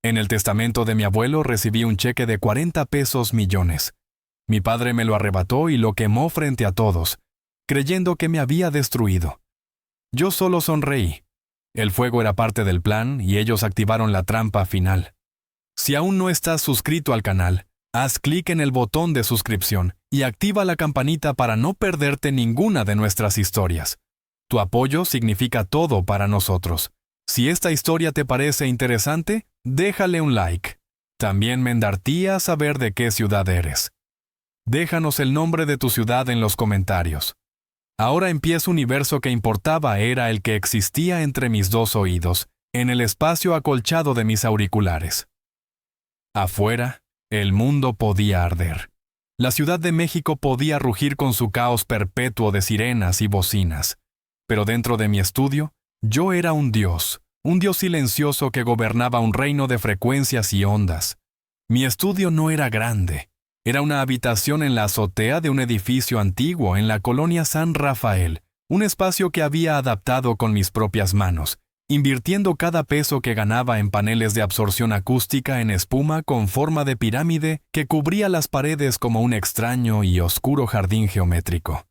En el testamento de mi abuelo recibí un cheque de 40 pesos millones. Mi padre me lo arrebató y lo quemó frente a todos, creyendo que me había destruido. Yo solo sonreí. El fuego era parte del plan y ellos activaron la trampa final. Si aún no estás suscrito al canal, haz clic en el botón de suscripción y activa la campanita para no perderte ninguna de nuestras historias. Tu apoyo significa todo para nosotros. Si esta historia te parece interesante, déjale un like. También me endartía saber de qué ciudad eres. Déjanos el nombre de tu ciudad en los comentarios. Ahora en pie ese universo que importaba era el que existía entre mis dos oídos, en el espacio acolchado de mis auriculares. Afuera, el mundo podía arder. La Ciudad de México podía rugir con su caos perpetuo de sirenas y bocinas. Pero dentro de mi estudio, yo era un dios silencioso que gobernaba un reino de frecuencias y ondas. Mi estudio no era grande. Era una habitación en la azotea de un edificio antiguo en la colonia San Rafael, un espacio que había adaptado con mis propias manos, invirtiendo cada peso que ganaba en paneles de absorción acústica en espuma con forma de pirámide que cubría las paredes como un extraño y oscuro jardín geométrico.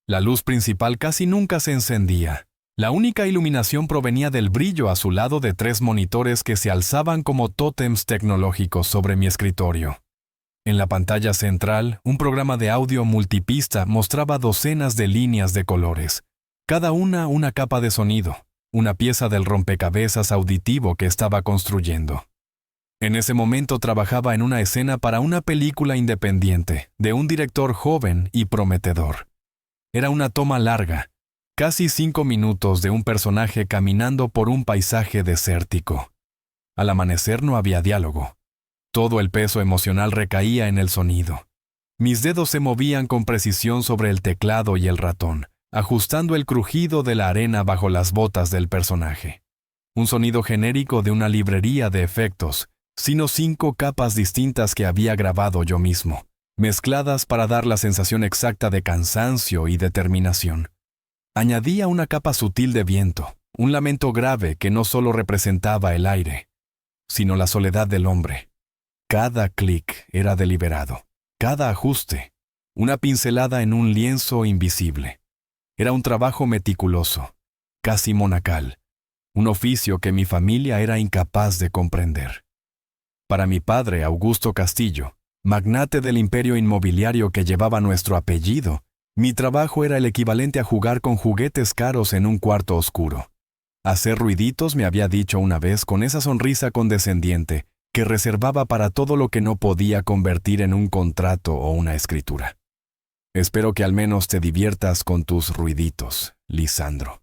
La luz principal casi nunca se encendía. La única iluminación provenía del brillo azulado de 3 monitores que se alzaban como tótems tecnológicos sobre mi escritorio. En la pantalla central, un programa de audio multipista mostraba docenas de líneas de colores, cada una capa de sonido, una pieza del rompecabezas auditivo que estaba construyendo. En ese momento trabajaba en una escena para una película independiente, de un director joven y prometedor. Era una toma larga, casi 5 minutos de un personaje caminando por un paisaje desértico. Al amanecer no había diálogo. Todo el peso emocional recaía en el sonido. Mis dedos se movían con precisión sobre el teclado y el ratón, ajustando el crujido de la arena bajo las botas del personaje. Un sonido genérico de una librería de efectos, sino 5 capas distintas que había grabado yo mismo, mezcladas para dar la sensación exacta de cansancio y determinación. Añadía una capa sutil de viento, un lamento grave que no solo representaba el aire, sino la soledad del hombre. Cada clic era deliberado, cada ajuste, una pincelada en un lienzo invisible. Era un trabajo meticuloso, casi monacal, un oficio que mi familia era incapaz de comprender. Para mi padre, Augusto Castillo, magnate del imperio inmobiliario que llevaba nuestro apellido, mi trabajo era el equivalente a jugar con juguetes caros en un cuarto oscuro. Hacer ruiditos, me había dicho una vez con esa sonrisa condescendiente que reservaba para todo lo que no podía convertir en un contrato o una escritura. Espero que al menos te diviertas con tus ruiditos, Lisandro.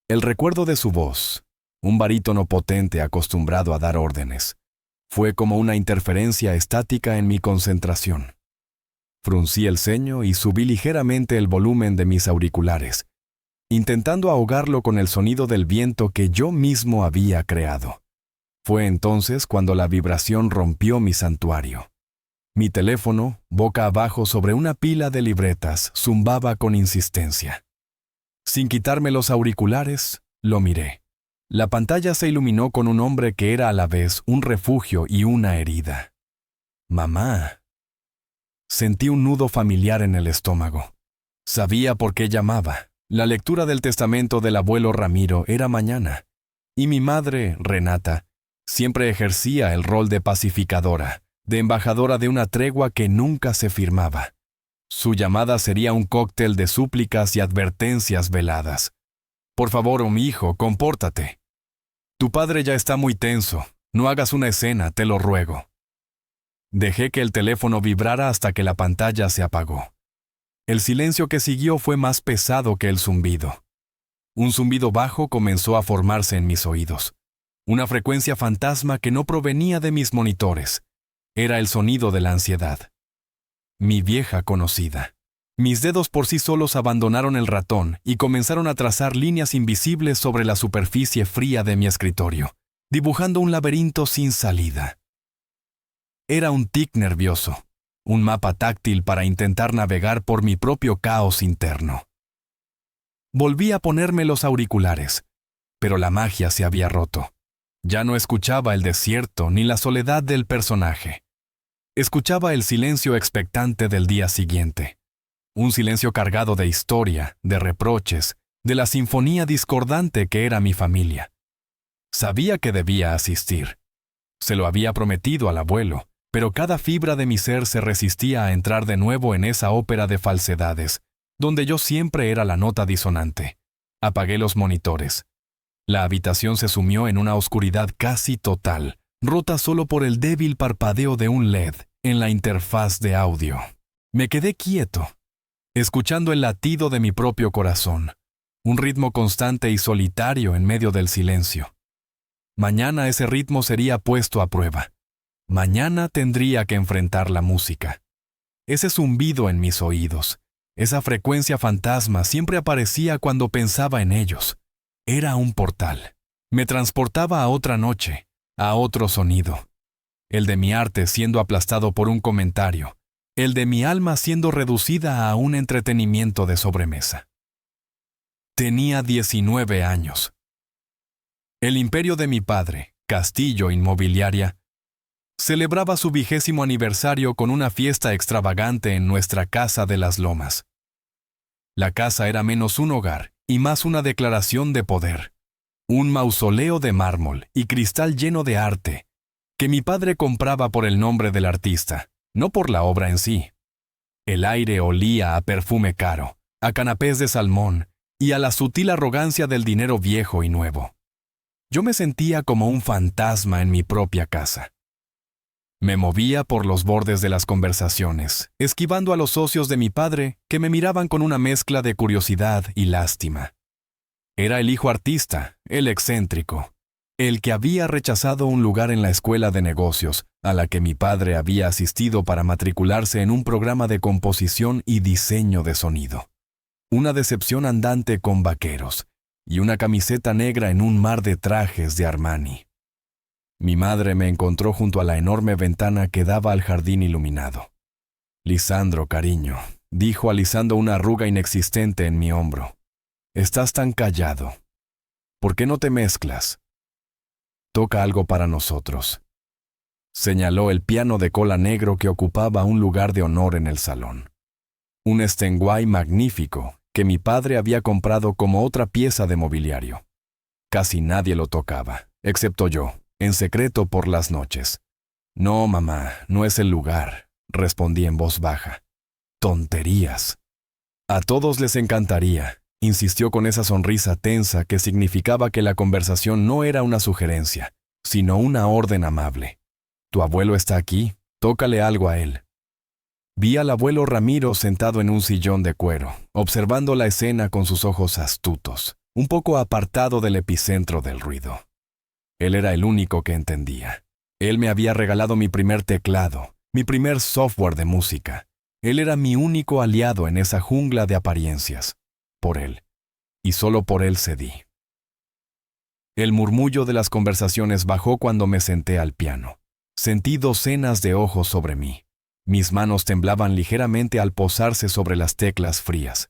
El recuerdo de su voz, un barítono potente acostumbrado a dar órdenes, fue como una interferencia estática en mi concentración. Fruncí el ceño y subí ligeramente el volumen de mis auriculares, intentando ahogarlo con el sonido del viento que yo mismo había creado. Fue entonces cuando la vibración rompió mi santuario. Mi teléfono, boca abajo sobre una pila de libretas, zumbaba con insistencia. Sin quitarme los auriculares, lo miré. La pantalla se iluminó con un hombre que era a la vez un refugio y una herida. «Mamá». Sentí un nudo familiar en el estómago. Sabía por qué llamaba. La lectura del testamento del abuelo Ramiro era mañana. Y mi madre, Renata, siempre ejercía el rol de pacificadora, de embajadora de una tregua que nunca se firmaba. Su llamada sería un cóctel de súplicas y advertencias veladas. «Por favor, mi hijo, compórtate. Tu padre ya está muy tenso. No hagas una escena, te lo ruego». Dejé que el teléfono vibrara hasta que la pantalla se apagó. El silencio que siguió fue más pesado que el zumbido. Un zumbido bajo comenzó a formarse en mis oídos. Una frecuencia fantasma que no provenía de mis monitores. Era el sonido de la ansiedad. Mi vieja conocida. Mis dedos por sí solos abandonaron el ratón y comenzaron a trazar líneas invisibles sobre la superficie fría de mi escritorio, dibujando un laberinto sin salida. Era un tic nervioso, un mapa táctil para intentar navegar por mi propio caos interno. Volví a ponerme los auriculares, pero la magia se había roto. Ya no escuchaba el desierto ni la soledad del personaje. Escuchaba el silencio expectante del día siguiente. Un silencio cargado de historia, de reproches, de la sinfonía discordante que era mi familia. Sabía que debía asistir. Se lo había prometido al abuelo, pero cada fibra de mi ser se resistía a entrar de nuevo en esa ópera de falsedades, donde yo siempre era la nota disonante. Apagué los monitores. La habitación se sumió en una oscuridad casi total, rota solo por el débil parpadeo de un LED en la interfaz de audio. Me quedé quieto, escuchando el latido de mi propio corazón, un ritmo constante y solitario en medio del silencio. Mañana ese ritmo sería puesto a prueba. Mañana tendría que enfrentar la música. Ese zumbido en mis oídos, esa frecuencia fantasma siempre aparecía cuando pensaba en ellos. Era un portal. Me transportaba a otra noche, a otro sonido. El de mi arte siendo aplastado por un comentario. El de mi alma siendo reducida a un entretenimiento de sobremesa. Tenía 19 años. El imperio de mi padre, Castillo Inmobiliaria, celebraba su 20º aniversario con una fiesta extravagante en nuestra casa de las Lomas. La casa era menos un hogar y más una declaración de poder. Un mausoleo de mármol y cristal lleno de arte, que mi padre compraba por el nombre del artista, no por la obra en sí. El aire olía a perfume caro, a canapés de salmón y a la sutil arrogancia del dinero viejo y nuevo. Yo me sentía como un fantasma en mi propia casa. Me movía por los bordes de las conversaciones, esquivando a los socios de mi padre que me miraban con una mezcla de curiosidad y lástima. Era el hijo artista, el excéntrico, el que había rechazado un lugar en la escuela de negocios, a la que mi padre había asistido para matricularse en un programa de composición y diseño de sonido. Una decepción andante con vaqueros, y una camiseta negra en un mar de trajes de Armani. Mi madre me encontró junto a la enorme ventana que daba al jardín iluminado. «Lisandro, cariño», dijo alisando una arruga inexistente en mi hombro. «Estás tan callado. ¿Por qué no te mezclas? Toca algo para nosotros». Señaló el piano de cola negro que ocupaba un lugar de honor en el salón. Un Steinway magnífico que mi padre había comprado como otra pieza de mobiliario. Casi nadie lo tocaba, excepto yo, en secreto por las noches. «No, mamá, no es el lugar», respondí en voz baja. «Tonterías». «A todos les encantaría», insistió con esa sonrisa tensa que significaba que la conversación no era una sugerencia, sino una orden amable. «Tu abuelo está aquí, tócale algo a él». Vi al abuelo Ramiro sentado en un sillón de cuero, observando la escena con sus ojos astutos, un poco apartado del epicentro del ruido. Él era el único que entendía. Él me había regalado mi primer teclado, mi primer software de música. Él era mi único aliado en esa jungla de apariencias. Por él, y solo por él cedí. El murmullo de las conversaciones bajó cuando me senté al piano. Sentí docenas de ojos sobre mí. Mis manos temblaban ligeramente al posarse sobre las teclas frías.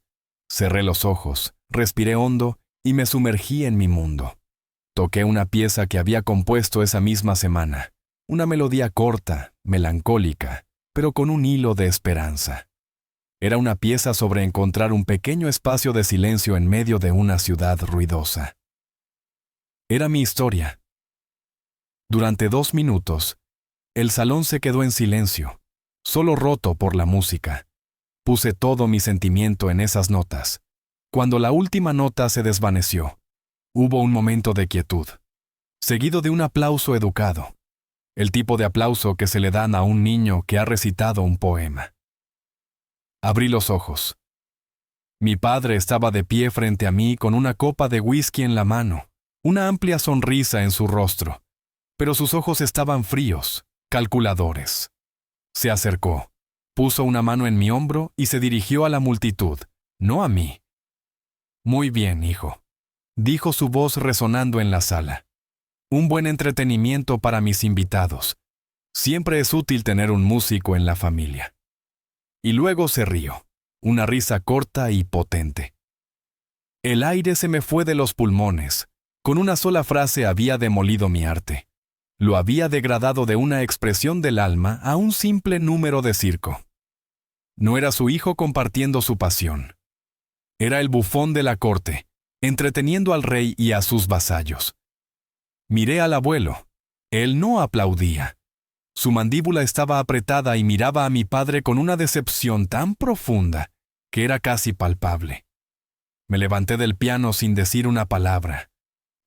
Cerré los ojos, respiré hondo y me sumergí en mi mundo. Toqué una pieza que había compuesto esa misma semana, una melodía corta, melancólica, pero con un hilo de esperanza. Era una pieza sobre encontrar un pequeño espacio de silencio en medio de una ciudad ruidosa. Era mi historia. Durante 2 minutos, el salón se quedó en silencio, solo roto por la música. Puse todo mi sentimiento en esas notas. Cuando la última nota se desvaneció, hubo un momento de quietud, seguido de un aplauso educado, el tipo de aplauso que se le dan a un niño que ha recitado un poema. Abrí los ojos. Mi padre estaba de pie frente a mí con una copa de whisky en la mano, una amplia sonrisa en su rostro, pero sus ojos estaban fríos, calculadores. Se acercó, puso una mano en mi hombro y se dirigió a la multitud, no a mí. «Muy bien, hijo», dijo su voz resonando en la sala. «Un buen entretenimiento para mis invitados. Siempre es útil tener un músico en la familia». Y luego se rió, una risa corta y potente. El aire se me fue de los pulmones, Con una sola frase había demolido mi arte. Lo había degradado de una expresión del alma a un simple número de circo. No era su hijo compartiendo su pasión. Era el bufón de la corte, entreteniendo al rey y a sus vasallos. Miré al abuelo. Él no aplaudía. Su mandíbula estaba apretada y miraba a mi padre con una decepción tan profunda que era casi palpable. Me levanté del piano sin decir una palabra.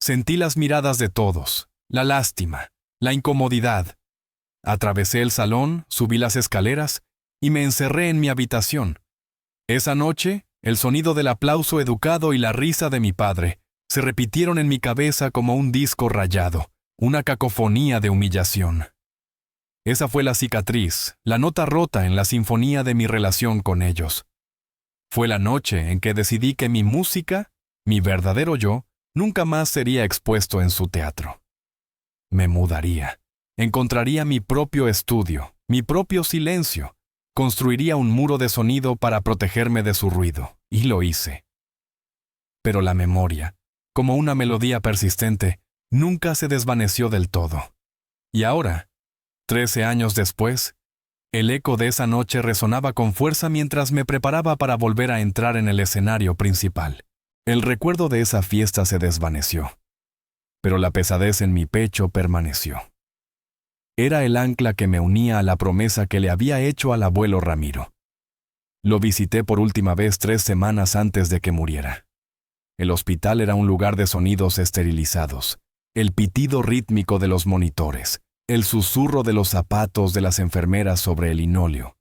Sentí las miradas de todos, la lástima, la incomodidad. Atravesé el salón, subí las escaleras y me encerré en mi habitación. Esa noche, el sonido del aplauso educado y la risa de mi padre se repitieron en mi cabeza como un disco rayado, una cacofonía de humillación. Esa fue la cicatriz, la nota rota en la sinfonía de mi relación con ellos. Fue la noche en que decidí que mi música, mi verdadero yo, nunca más sería expuesto en su teatro. Me mudaría. Encontraría mi propio estudio, mi propio silencio. Construiría un muro de sonido para protegerme de su ruido, y lo hice. Pero la memoria, como una melodía persistente, nunca se desvaneció del todo. Y ahora, 13 años después, el eco de esa noche resonaba con fuerza mientras me preparaba para volver a entrar en el escenario principal. El recuerdo de esa fiesta se desvaneció, pero la pesadez en mi pecho permaneció. Era el ancla que me unía a la promesa que le había hecho al abuelo Ramiro. Lo visité por última vez 3 semanas antes de que muriera. El hospital era un lugar de sonidos esterilizados, el pitido rítmico de los monitores, el susurro de los zapatos de las enfermeras sobre el linóleo,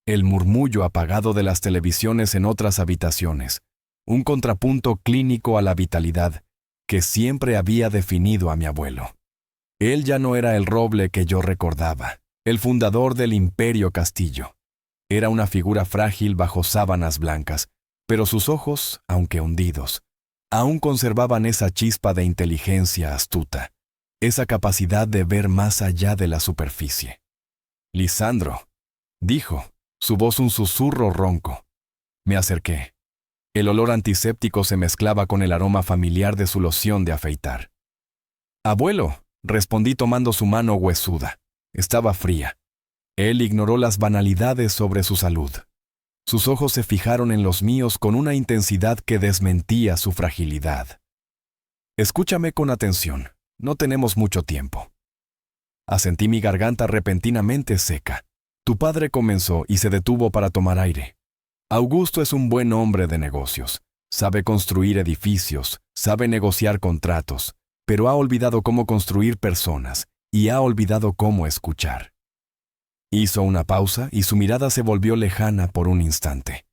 el murmullo apagado de las televisiones en otras habitaciones, un contrapunto clínico a la vitalidad que siempre había definido a mi abuelo. Él ya no era el roble que yo recordaba, el fundador del Imperio Castillo. Era una figura frágil bajo sábanas blancas, pero sus ojos, aunque hundidos, aún conservaban esa chispa de inteligencia astuta, esa capacidad de ver más allá de la superficie. «Lisandro», dijo, su voz un susurro ronco. Me acerqué. El olor antiséptico se mezclaba con el aroma familiar de su loción de afeitar. «Abuelo», respondí tomando su mano huesuda. Estaba fría. Él ignoró las banalidades sobre su salud. Sus ojos se fijaron en los míos con una intensidad que desmentía su fragilidad. «Escúchame con atención. No tenemos mucho tiempo». Asentí mi garganta repentinamente seca. Tu padre comenzó y se detuvo para tomar aire. Augusto es un buen hombre de negocios. Sabe construir edificios, sabe negociar contratos, pero ha olvidado cómo construir personas y ha olvidado cómo escuchar. Hizo una pausa y su mirada se volvió lejana por un instante.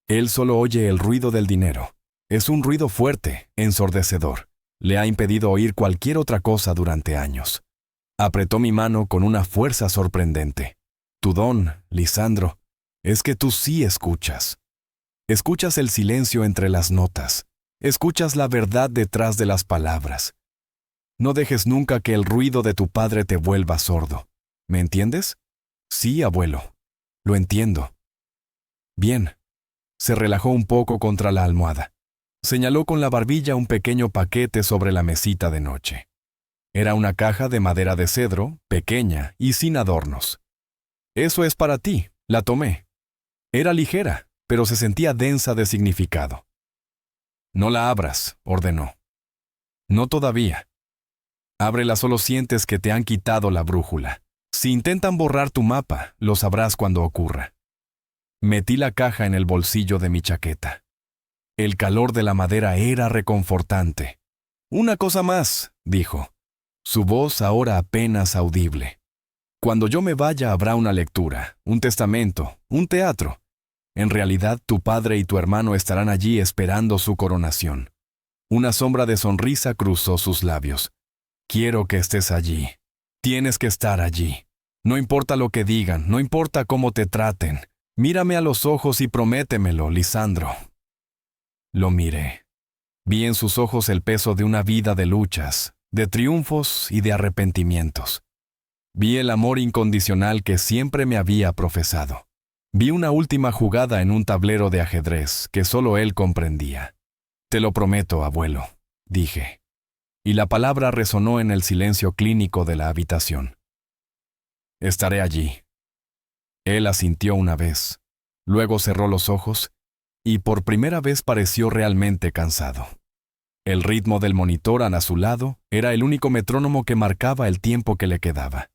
Él solo oye el ruido del dinero. Es un ruido fuerte, ensordecedor. Le ha impedido oír cualquier otra cosa durante años. Apretó mi mano con una fuerza sorprendente. Tu don, Lisandro, es que tú sí escuchas. Escuchas el silencio entre las notas. Escuchas la verdad detrás de las palabras. No dejes nunca que el ruido de tu padre te vuelva sordo. ¿Me entiendes? Sí, abuelo. Lo entiendo. Bien. Se relajó un poco contra la almohada. Señaló con la barbilla un pequeño paquete sobre la mesita de noche. Era una caja de madera de cedro, pequeña y sin adornos. Eso es para ti. La tomé. Era ligera, pero se sentía densa de significado. No la abras, ordenó. No todavía. Ábrela, solo sientes que te han quitado la brújula. Si intentan borrar tu mapa, lo sabrás cuando ocurra. Metí la caja en el bolsillo de mi chaqueta. El calor de la madera era reconfortante. Una cosa más, dijo. Su voz ahora apenas audible. Cuando yo me vaya habrá una lectura, un testamento, un teatro. En realidad, tu padre y tu hermano estarán allí esperando su coronación. Una sombra de sonrisa cruzó sus labios. Quiero que estés allí. Tienes que estar allí. No importa lo que digan, no importa cómo te traten. Mírame a los ojos y prométemelo, Lisandro. Lo miré. Vi en sus ojos el peso de una vida de luchas, de triunfos y de arrepentimientos. Vi el amor incondicional que siempre me había profesado. Vi una última jugada en un tablero de ajedrez que solo él comprendía. Te lo prometo, abuelo, dije. y la palabra resonó en el silencio clínico de la habitación. Estaré allí. Él asintió una vez, luego cerró los ojos y por primera vez pareció realmente cansado. El ritmo del monitor a su lado era el único metrónomo que marcaba el tiempo que le quedaba.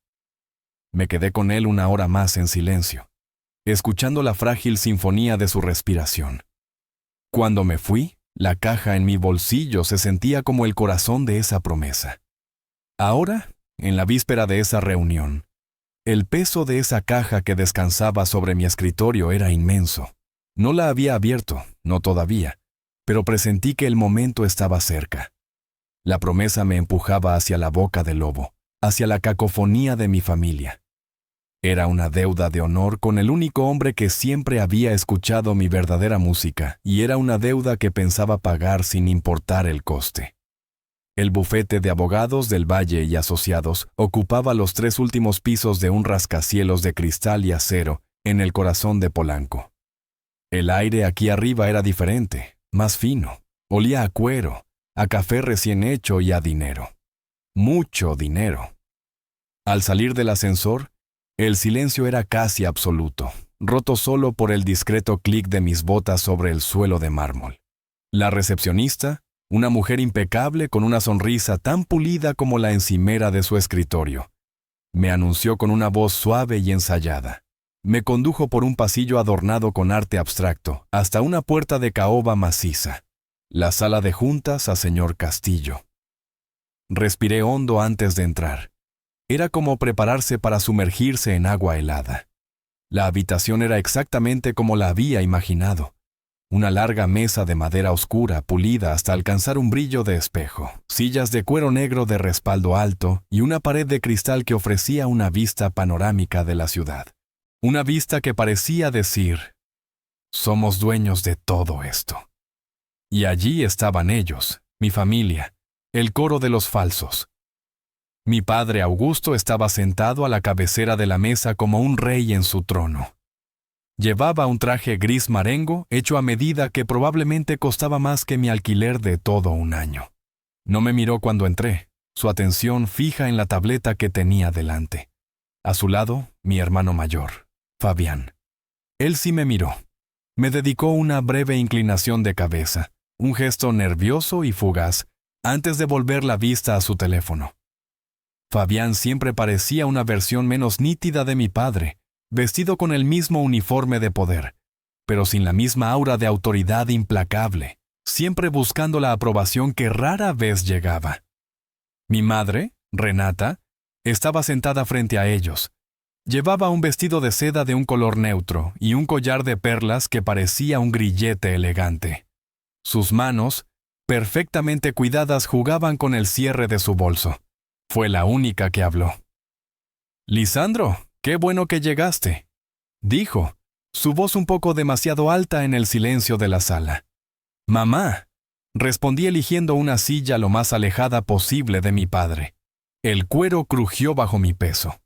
Me quedé con él 1 hora más en silencio, escuchando la frágil sinfonía de su respiración. Cuando me fui, la caja en mi bolsillo se sentía como el corazón de esa promesa. Ahora, en la víspera de esa reunión, el peso de esa caja que descansaba sobre mi escritorio era inmenso. No la había abierto, no todavía, pero presentí que el momento estaba cerca. La promesa me empujaba hacia la boca del lobo, hacia la cacofonía de mi familia. Era una deuda de honor con el único hombre que siempre había escuchado mi verdadera música, y era una deuda que pensaba pagar sin importar el coste. El bufete de abogados del Valle y Asociados ocupaba los 3 últimos pisos de un rascacielos de cristal y acero en el corazón de Polanco. El aire aquí arriba era diferente, más fino, olía a cuero, a café recién hecho y a dinero. Mucho dinero. Al salir del ascensor, el silencio era casi absoluto, roto solo por el discreto clic de mis botas sobre el suelo de mármol. La recepcionista, una mujer impecable con una sonrisa tan pulida como la encimera de su escritorio, me anunció con una voz suave y ensayada. Me condujo por un pasillo adornado con arte abstracto, hasta una puerta de caoba maciza. La sala de juntas a señor Castillo. Respiré hondo antes de entrar. Era como prepararse para sumergirse en agua helada. La habitación era exactamente como la había imaginado. Una larga mesa de madera oscura, pulida hasta alcanzar un brillo de espejo, sillas de cuero negro de respaldo alto y una pared de cristal que ofrecía una vista panorámica de la ciudad. Una vista que parecía decir, somos dueños de todo esto. Y allí estaban ellos, mi familia, el coro de los falsos. Mi padre Augusto estaba sentado a la cabecera de la mesa como un rey en su trono. Llevaba un traje gris marengo hecho a medida que probablemente costaba más que mi alquiler de todo un año. No me miró cuando entré, su atención fija en la tableta que tenía delante. A su lado, mi hermano mayor, Fabián. Él sí me miró. Me dedicó una breve inclinación de cabeza, un gesto nervioso y fugaz, antes de volver la vista a su teléfono. Fabián siempre parecía una versión menos nítida de mi padre, vestido con el mismo uniforme de poder, pero sin la misma aura de autoridad implacable, siempre buscando la aprobación que rara vez llegaba. Mi madre, Renata, estaba sentada frente a ellos. Llevaba un vestido de seda de un color neutro y un collar de perlas que parecía un grillete elegante. Sus manos, perfectamente cuidadas, jugaban con el cierre de su bolso. Fue la única que habló. «Lisandro, qué bueno que llegaste», dijo, su voz un poco demasiado alta en el silencio de la sala. «Mamá», respondí eligiendo una silla lo más alejada posible de mi padre. El cuero crujió bajo mi peso.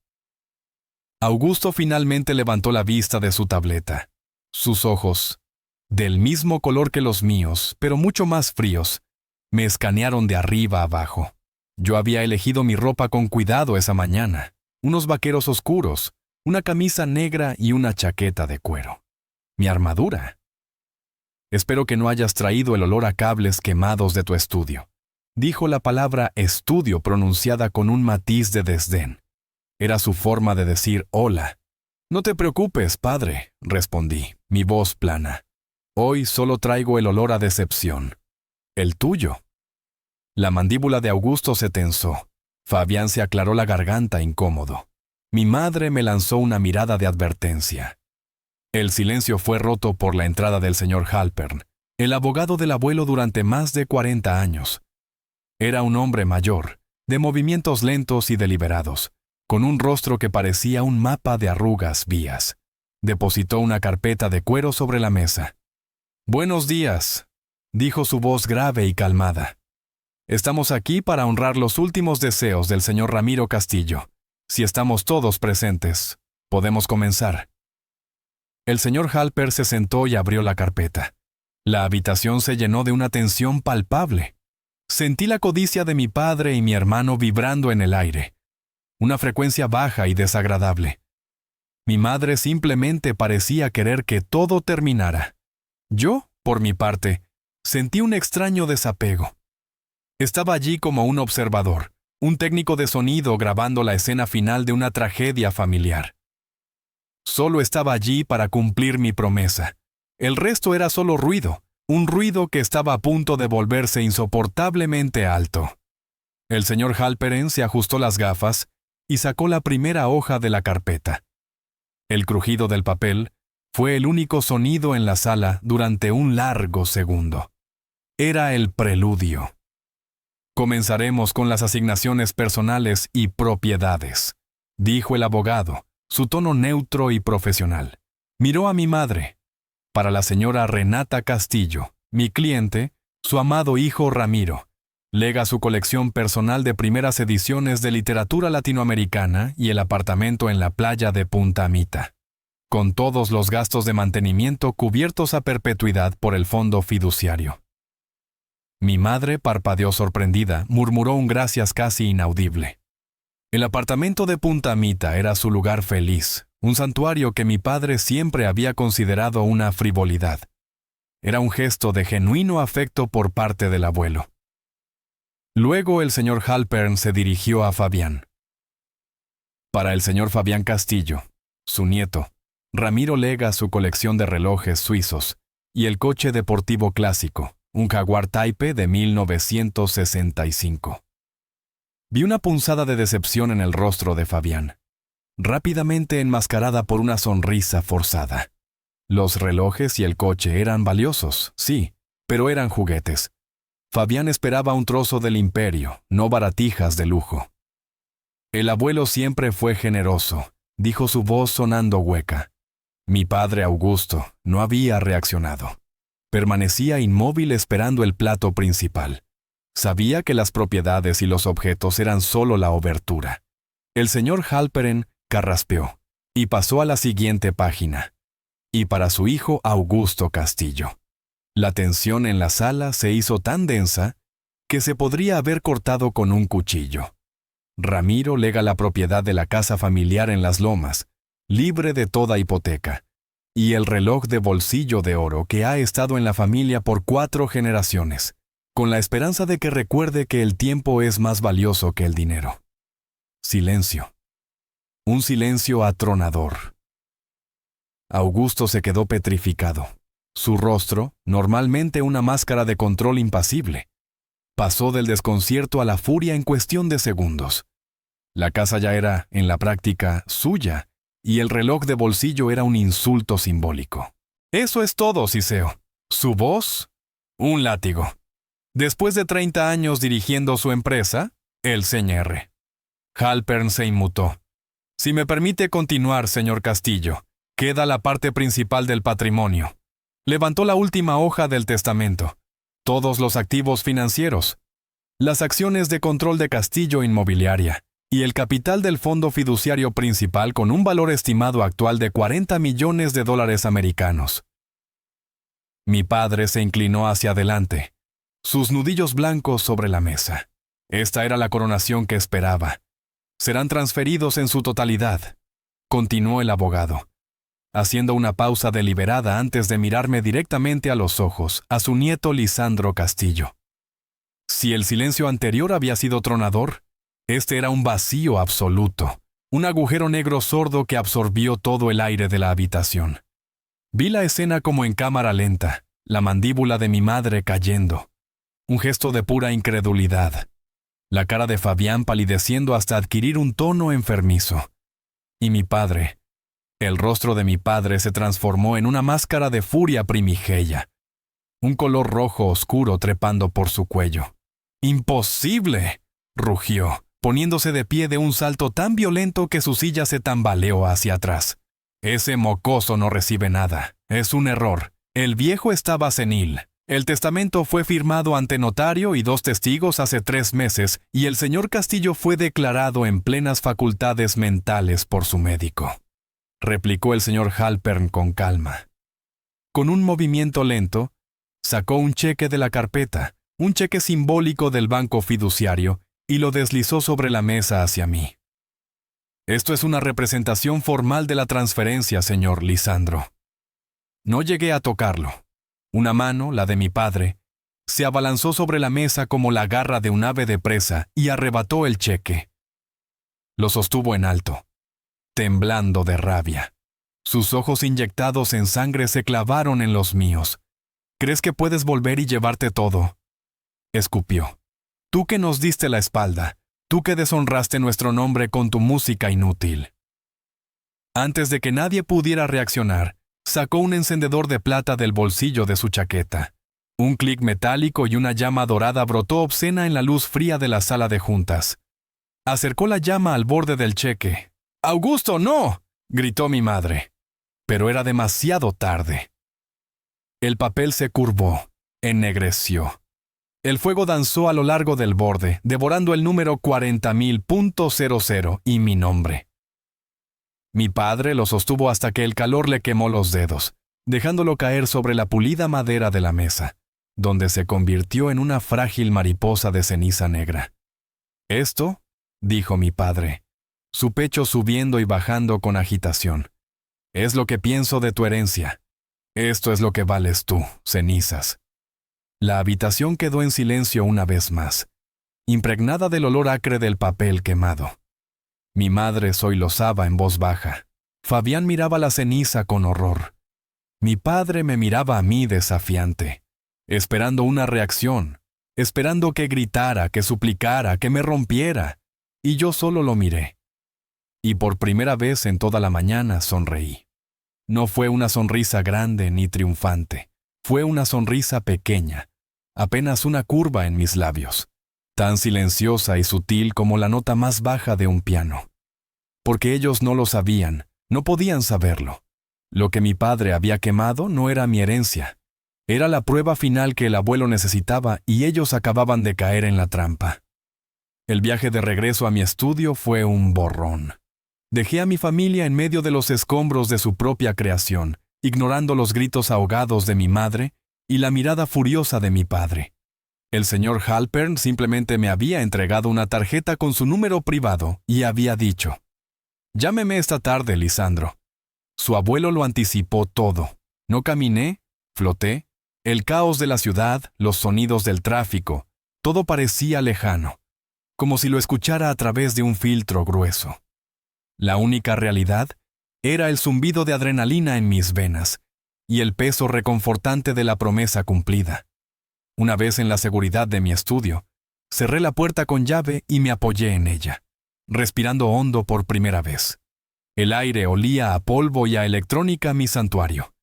Augusto finalmente levantó la vista de su tableta. Sus ojos, del mismo color que los míos, pero mucho más fríos, me escanearon de arriba a abajo. Yo había elegido mi ropa con cuidado esa mañana. Unos vaqueros oscuros, una camisa negra y una chaqueta de cuero. Mi armadura. «Espero que no hayas traído el olor a cables quemados de tu estudio», dijo la palabra estudio pronunciada con un matiz de desdén. Era su forma de decir hola. «No te preocupes, padre», respondí, mi voz plana. «Hoy solo traigo el olor a decepción. El tuyo». La mandíbula de Augusto se tensó. Fabián se aclaró la garganta incómodo. Mi madre me lanzó una mirada de advertencia. El silencio fue roto por la entrada del señor Halpern, el abogado del abuelo durante más de 40 años. Era un hombre mayor, de movimientos lentos y deliberados, con un rostro que parecía un mapa de arrugas vías. Depositó una carpeta de cuero sobre la mesa. «Buenos días», dijo su voz grave y calmada. «Estamos aquí para honrar los últimos deseos del señor Ramiro Castillo. Si estamos todos presentes, podemos comenzar». El señor Halper se sentó y abrió la carpeta. La habitación se llenó de una tensión palpable. Sentí la codicia de mi padre y mi hermano vibrando en el aire, una frecuencia baja y desagradable. Mi madre simplemente parecía querer que todo terminara. Yo, por mi parte, sentí un extraño desapego. Estaba allí como un observador, un técnico de sonido grabando la escena final de una tragedia familiar. Solo estaba allí para cumplir mi promesa. El resto era solo ruido, un ruido que estaba a punto de volverse insoportablemente alto. El señor Halpern se ajustó las gafas y sacó la primera hoja de la carpeta. El crujido del papel fue el único sonido en la sala durante un largo segundo. Era el preludio. Comenzaremos con las asignaciones personales y propiedades, dijo el abogado, su tono neutro y profesional. Miró a mi madre. Para la señora Renata Castillo, mi cliente, su amado hijo Ramiro, lega su colección personal de primeras ediciones de literatura latinoamericana y el apartamento en la playa de Punta Mita, con todos los gastos de mantenimiento cubiertos a perpetuidad por el fondo fiduciario. Mi madre parpadeó sorprendida, murmuró un gracias casi inaudible. El apartamento de Punta Mita era su lugar feliz, un santuario que mi padre siempre había considerado una frivolidad. Era un gesto de genuino afecto por parte del abuelo. Luego el señor Halpern se dirigió a Fabián. Para el señor Fabián Castillo, su nieto, Ramiro lega su colección de relojes suizos y el coche deportivo clásico, un Jaguar Type de 1965. Vi una punzada de decepción en el rostro de Fabián, rápidamente enmascarada por una sonrisa forzada. Los relojes y el coche eran valiosos, sí, pero eran juguetes. Fabián esperaba un trozo del imperio, no baratijas de lujo. El abuelo siempre fue generoso, dijo su voz sonando hueca. Mi padre Augusto no había reaccionado. Permanecía inmóvil esperando el plato principal. Sabía que las propiedades y los objetos eran solo la obertura. El señor Halpern carraspeó y pasó a la siguiente página. Y para su hijo Augusto Castillo. La tensión en la sala se hizo tan densa que se podría haber cortado con un cuchillo. Ramiro lega la propiedad de la casa familiar en Las Lomas, libre de toda hipoteca, y el reloj de bolsillo de oro que ha estado en la familia por 4 generaciones, con la esperanza de que recuerde que el tiempo es más valioso que el dinero. Silencio. Un silencio atronador. Augusto se quedó petrificado. Su rostro, normalmente una máscara de control impasible, pasó del desconcierto a la furia en cuestión de segundos. La casa ya era, en la práctica, suya, y el reloj de bolsillo era un insulto simbólico. Eso es todo, Ciceo. Su voz, un látigo. Después de 30 años dirigiendo su empresa, el Sr. Halpern se inmutó. Si me permite continuar, señor Castillo, queda la parte principal del patrimonio. Levantó la última hoja del testamento. Todos los activos financieros, las acciones de control de Castillo Inmobiliaria y el capital del fondo fiduciario principal con un valor estimado actual de $40 millones americanos. Mi padre se inclinó hacia adelante, sus nudillos blancos sobre la mesa. Esta era la coronación que esperaba. Serán transferidos en su totalidad, continuó el abogado, haciendo una pausa deliberada antes de mirarme directamente a los ojos, a su nieto Lisandro Castillo. Si el silencio anterior había sido tronador, este era un vacío absoluto, un agujero negro sordo que absorbió todo el aire de la habitación. Vi la escena como en cámara lenta, la mandíbula de mi madre cayendo, un gesto de pura incredulidad, la cara de Fabián palideciendo hasta adquirir un tono enfermizo, y mi padre. El rostro de mi padre se transformó en una máscara de furia primigenia, un color rojo oscuro trepando por su cuello. ¡Imposible!, rugió, poniéndose de pie de un salto tan violento que su silla se tambaleó hacia atrás. Ese mocoso no recibe nada. Es un error. El viejo estaba senil. El testamento fue firmado ante notario y 2 testigos hace 3 meses, y el señor Castillo fue declarado en plenas facultades mentales por su médico, replicó el señor Halpern con calma. Con un movimiento lento, sacó un cheque de la carpeta, un cheque simbólico del banco fiduciario, y lo deslizó sobre la mesa hacia mí. Esto es una representación formal de la transferencia, señor Lisandro. No llegué a tocarlo. Una mano, la de mi padre, se abalanzó sobre la mesa como la garra de un ave de presa y arrebató el cheque. Lo sostuvo en alto, temblando de rabia. Sus ojos inyectados en sangre se clavaron en los míos. ¿Crees que puedes volver y llevarte todo? Escupió. Tú que nos diste la espalda, tú que deshonraste nuestro nombre con tu música inútil. Antes de que nadie pudiera reaccionar, sacó un encendedor de plata del bolsillo de su chaqueta. Un clic metálico y una llama dorada brotó obscena en la luz fría de la sala de juntas. Acercó la llama al borde del cheque. ¡Augusto, no!, gritó mi madre. Pero era demasiado tarde. El papel se curvó, ennegreció. El fuego danzó a lo largo del borde, devorando el número 40.000.00 y mi nombre. Mi padre lo sostuvo hasta que el calor le quemó los dedos, dejándolo caer sobre la pulida madera de la mesa, donde se convirtió en una frágil mariposa de ceniza negra. «Esto», dijo mi padre, su pecho subiendo y bajando con agitación, «es lo que pienso de tu herencia. Esto es lo que vales tú, cenizas». La habitación quedó en silencio una vez más, impregnada del olor acre del papel quemado. Mi madre sollozaba en voz baja. Fabián miraba la ceniza con horror. Mi padre me miraba a mí desafiante, esperando una reacción, esperando que gritara, que suplicara, que me rompiera, y yo solo lo miré. Y por primera vez en toda la mañana sonreí. No fue una sonrisa grande ni triunfante, fue una sonrisa pequeña, apenas una curva en mis labios, tan silenciosa y sutil como la nota más baja de un piano. Porque ellos no lo sabían, no podían saberlo. Lo que mi padre había quemado no era mi herencia. Era la prueba final que el abuelo necesitaba y ellos acababan de caer en la trampa. El viaje de regreso a mi estudio fue un borrón. Dejé a mi familia en medio de los escombros de su propia creación, ignorando los gritos ahogados de mi madre y la mirada furiosa de mi padre. El señor Halpern simplemente me había entregado una tarjeta con su número privado y había dicho: «Llámeme esta tarde, Lisandro». Su abuelo lo anticipó todo. No caminé, floté. El caos de la ciudad, los sonidos del tráfico, todo parecía lejano, como si lo escuchara a través de un filtro grueso. La única realidad era el zumbido de adrenalina en mis venas y el peso reconfortante de la promesa cumplida. Una vez en la seguridad de mi estudio, cerré la puerta con llave y me apoyé en ella, respirando hondo por primera vez. El aire olía a polvo y a electrónica mi santuario.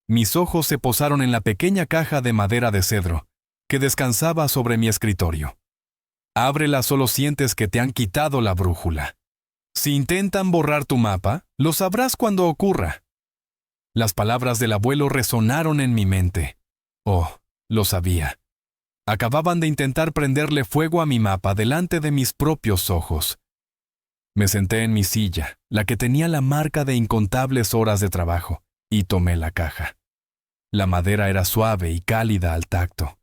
Mis ojos se posaron en la pequeña caja de madera de cedro que descansaba sobre mi escritorio. Ábrela, solo sientes que te han quitado la brújula. Si intentan borrar tu mapa, lo sabrás cuando ocurra. Las palabras del abuelo resonaron en mi mente. Oh, lo sabía. Acababan de intentar prenderle fuego a mi mapa delante de mis propios ojos. Me senté en mi silla, la que tenía la marca de incontables horas de trabajo, y tomé la caja. La madera era suave y cálida al tacto.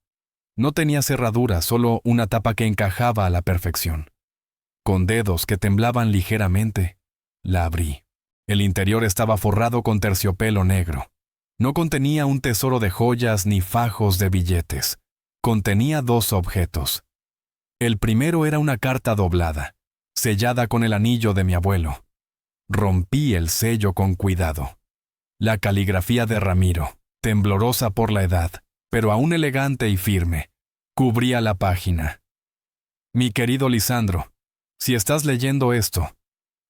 No tenía cerradura, solo una tapa que encajaba a la perfección. Con dedos que temblaban ligeramente, la abrí. El interior estaba forrado con terciopelo negro. No contenía un tesoro de joyas ni fajos de billetes. Contenía dos objetos. El primero era una carta doblada, sellada con el anillo de mi abuelo. Rompí el sello con cuidado. La caligrafía de Ramiro, temblorosa por la edad, pero aún elegante y firme, cubría la página. Mi querido Lisandro, si estás leyendo esto,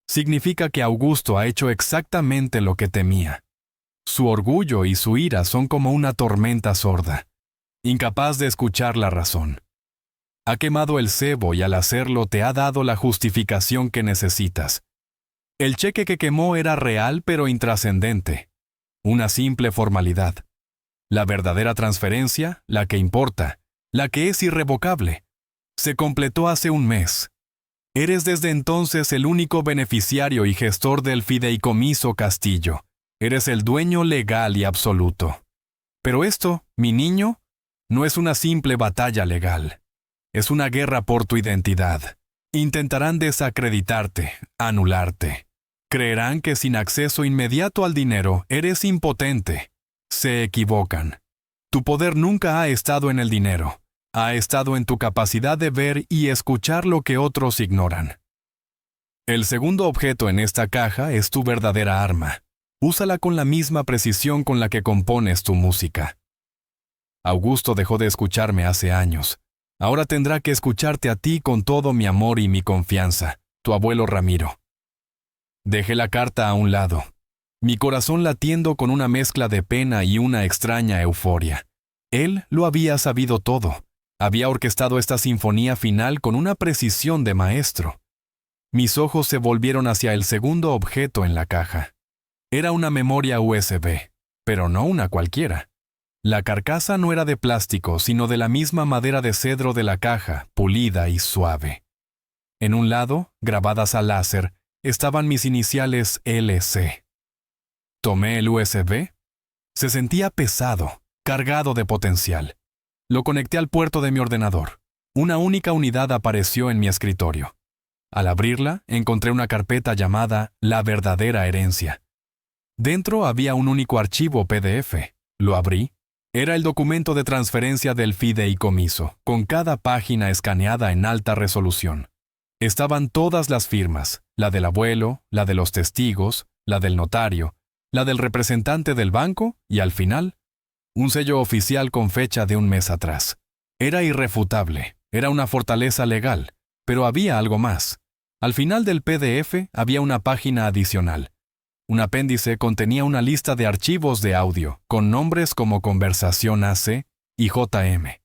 significa que Augusto ha hecho exactamente lo que temía. Su orgullo y su ira son como una tormenta sorda, incapaz de escuchar la razón. Ha quemado el cebo y al hacerlo te ha dado la justificación que necesitas. El cheque que quemó era real pero intrascendente. Una simple formalidad. La verdadera transferencia, la que importa, la que es irrevocable, se completó hace un mes. Eres desde entonces el único beneficiario y gestor del fideicomiso Castillo. Eres el dueño legal y absoluto. Pero esto, mi niño, No es una simple batalla legal. Es una guerra por tu identidad. Intentarán desacreditarte, anularte. Creerán que sin acceso inmediato al dinero eres impotente. Se equivocan. Tu poder nunca ha estado en el dinero. Ha estado en tu capacidad de ver y escuchar lo que otros ignoran. El segundo objeto en esta caja es tu verdadera arma. Úsala con la misma precisión con la que compones tu música. Augusto dejó de escucharme hace años. Ahora tendrá que escucharte a ti con todo mi amor y mi confianza, tu abuelo Ramiro. Dejé la carta a un lado, mi corazón latiendo con una mezcla de pena y una extraña euforia. Él lo había sabido todo. Había orquestado esta sinfonía final con una precisión de maestro. Mis ojos se volvieron hacia el segundo objeto en la caja. Era una memoria USB, pero no una cualquiera. La carcasa no era de plástico, sino de la misma madera de cedro de la caja, pulida y suave. En un lado, grabadas a láser, estaban mis iniciales LC. Tomé el USB. Se sentía pesado, cargado de potencial. Lo conecté al puerto de mi ordenador. Una única unidad apareció en mi escritorio. Al abrirla, encontré una carpeta llamada La verdadera herencia. Dentro había un único archivo PDF. Lo abrí. Era el documento de transferencia del fideicomiso, con cada página escaneada en alta resolución. Estaban todas las firmas, la del abuelo, la de los testigos, la del notario, la del representante del banco y, al final, un sello oficial con fecha de un mes atrás. Era irrefutable, era una fortaleza legal, pero había algo más. Al final del PDF había una página adicional. Un apéndice contenía una lista de archivos de audio, con nombres como Conversación AC y JM.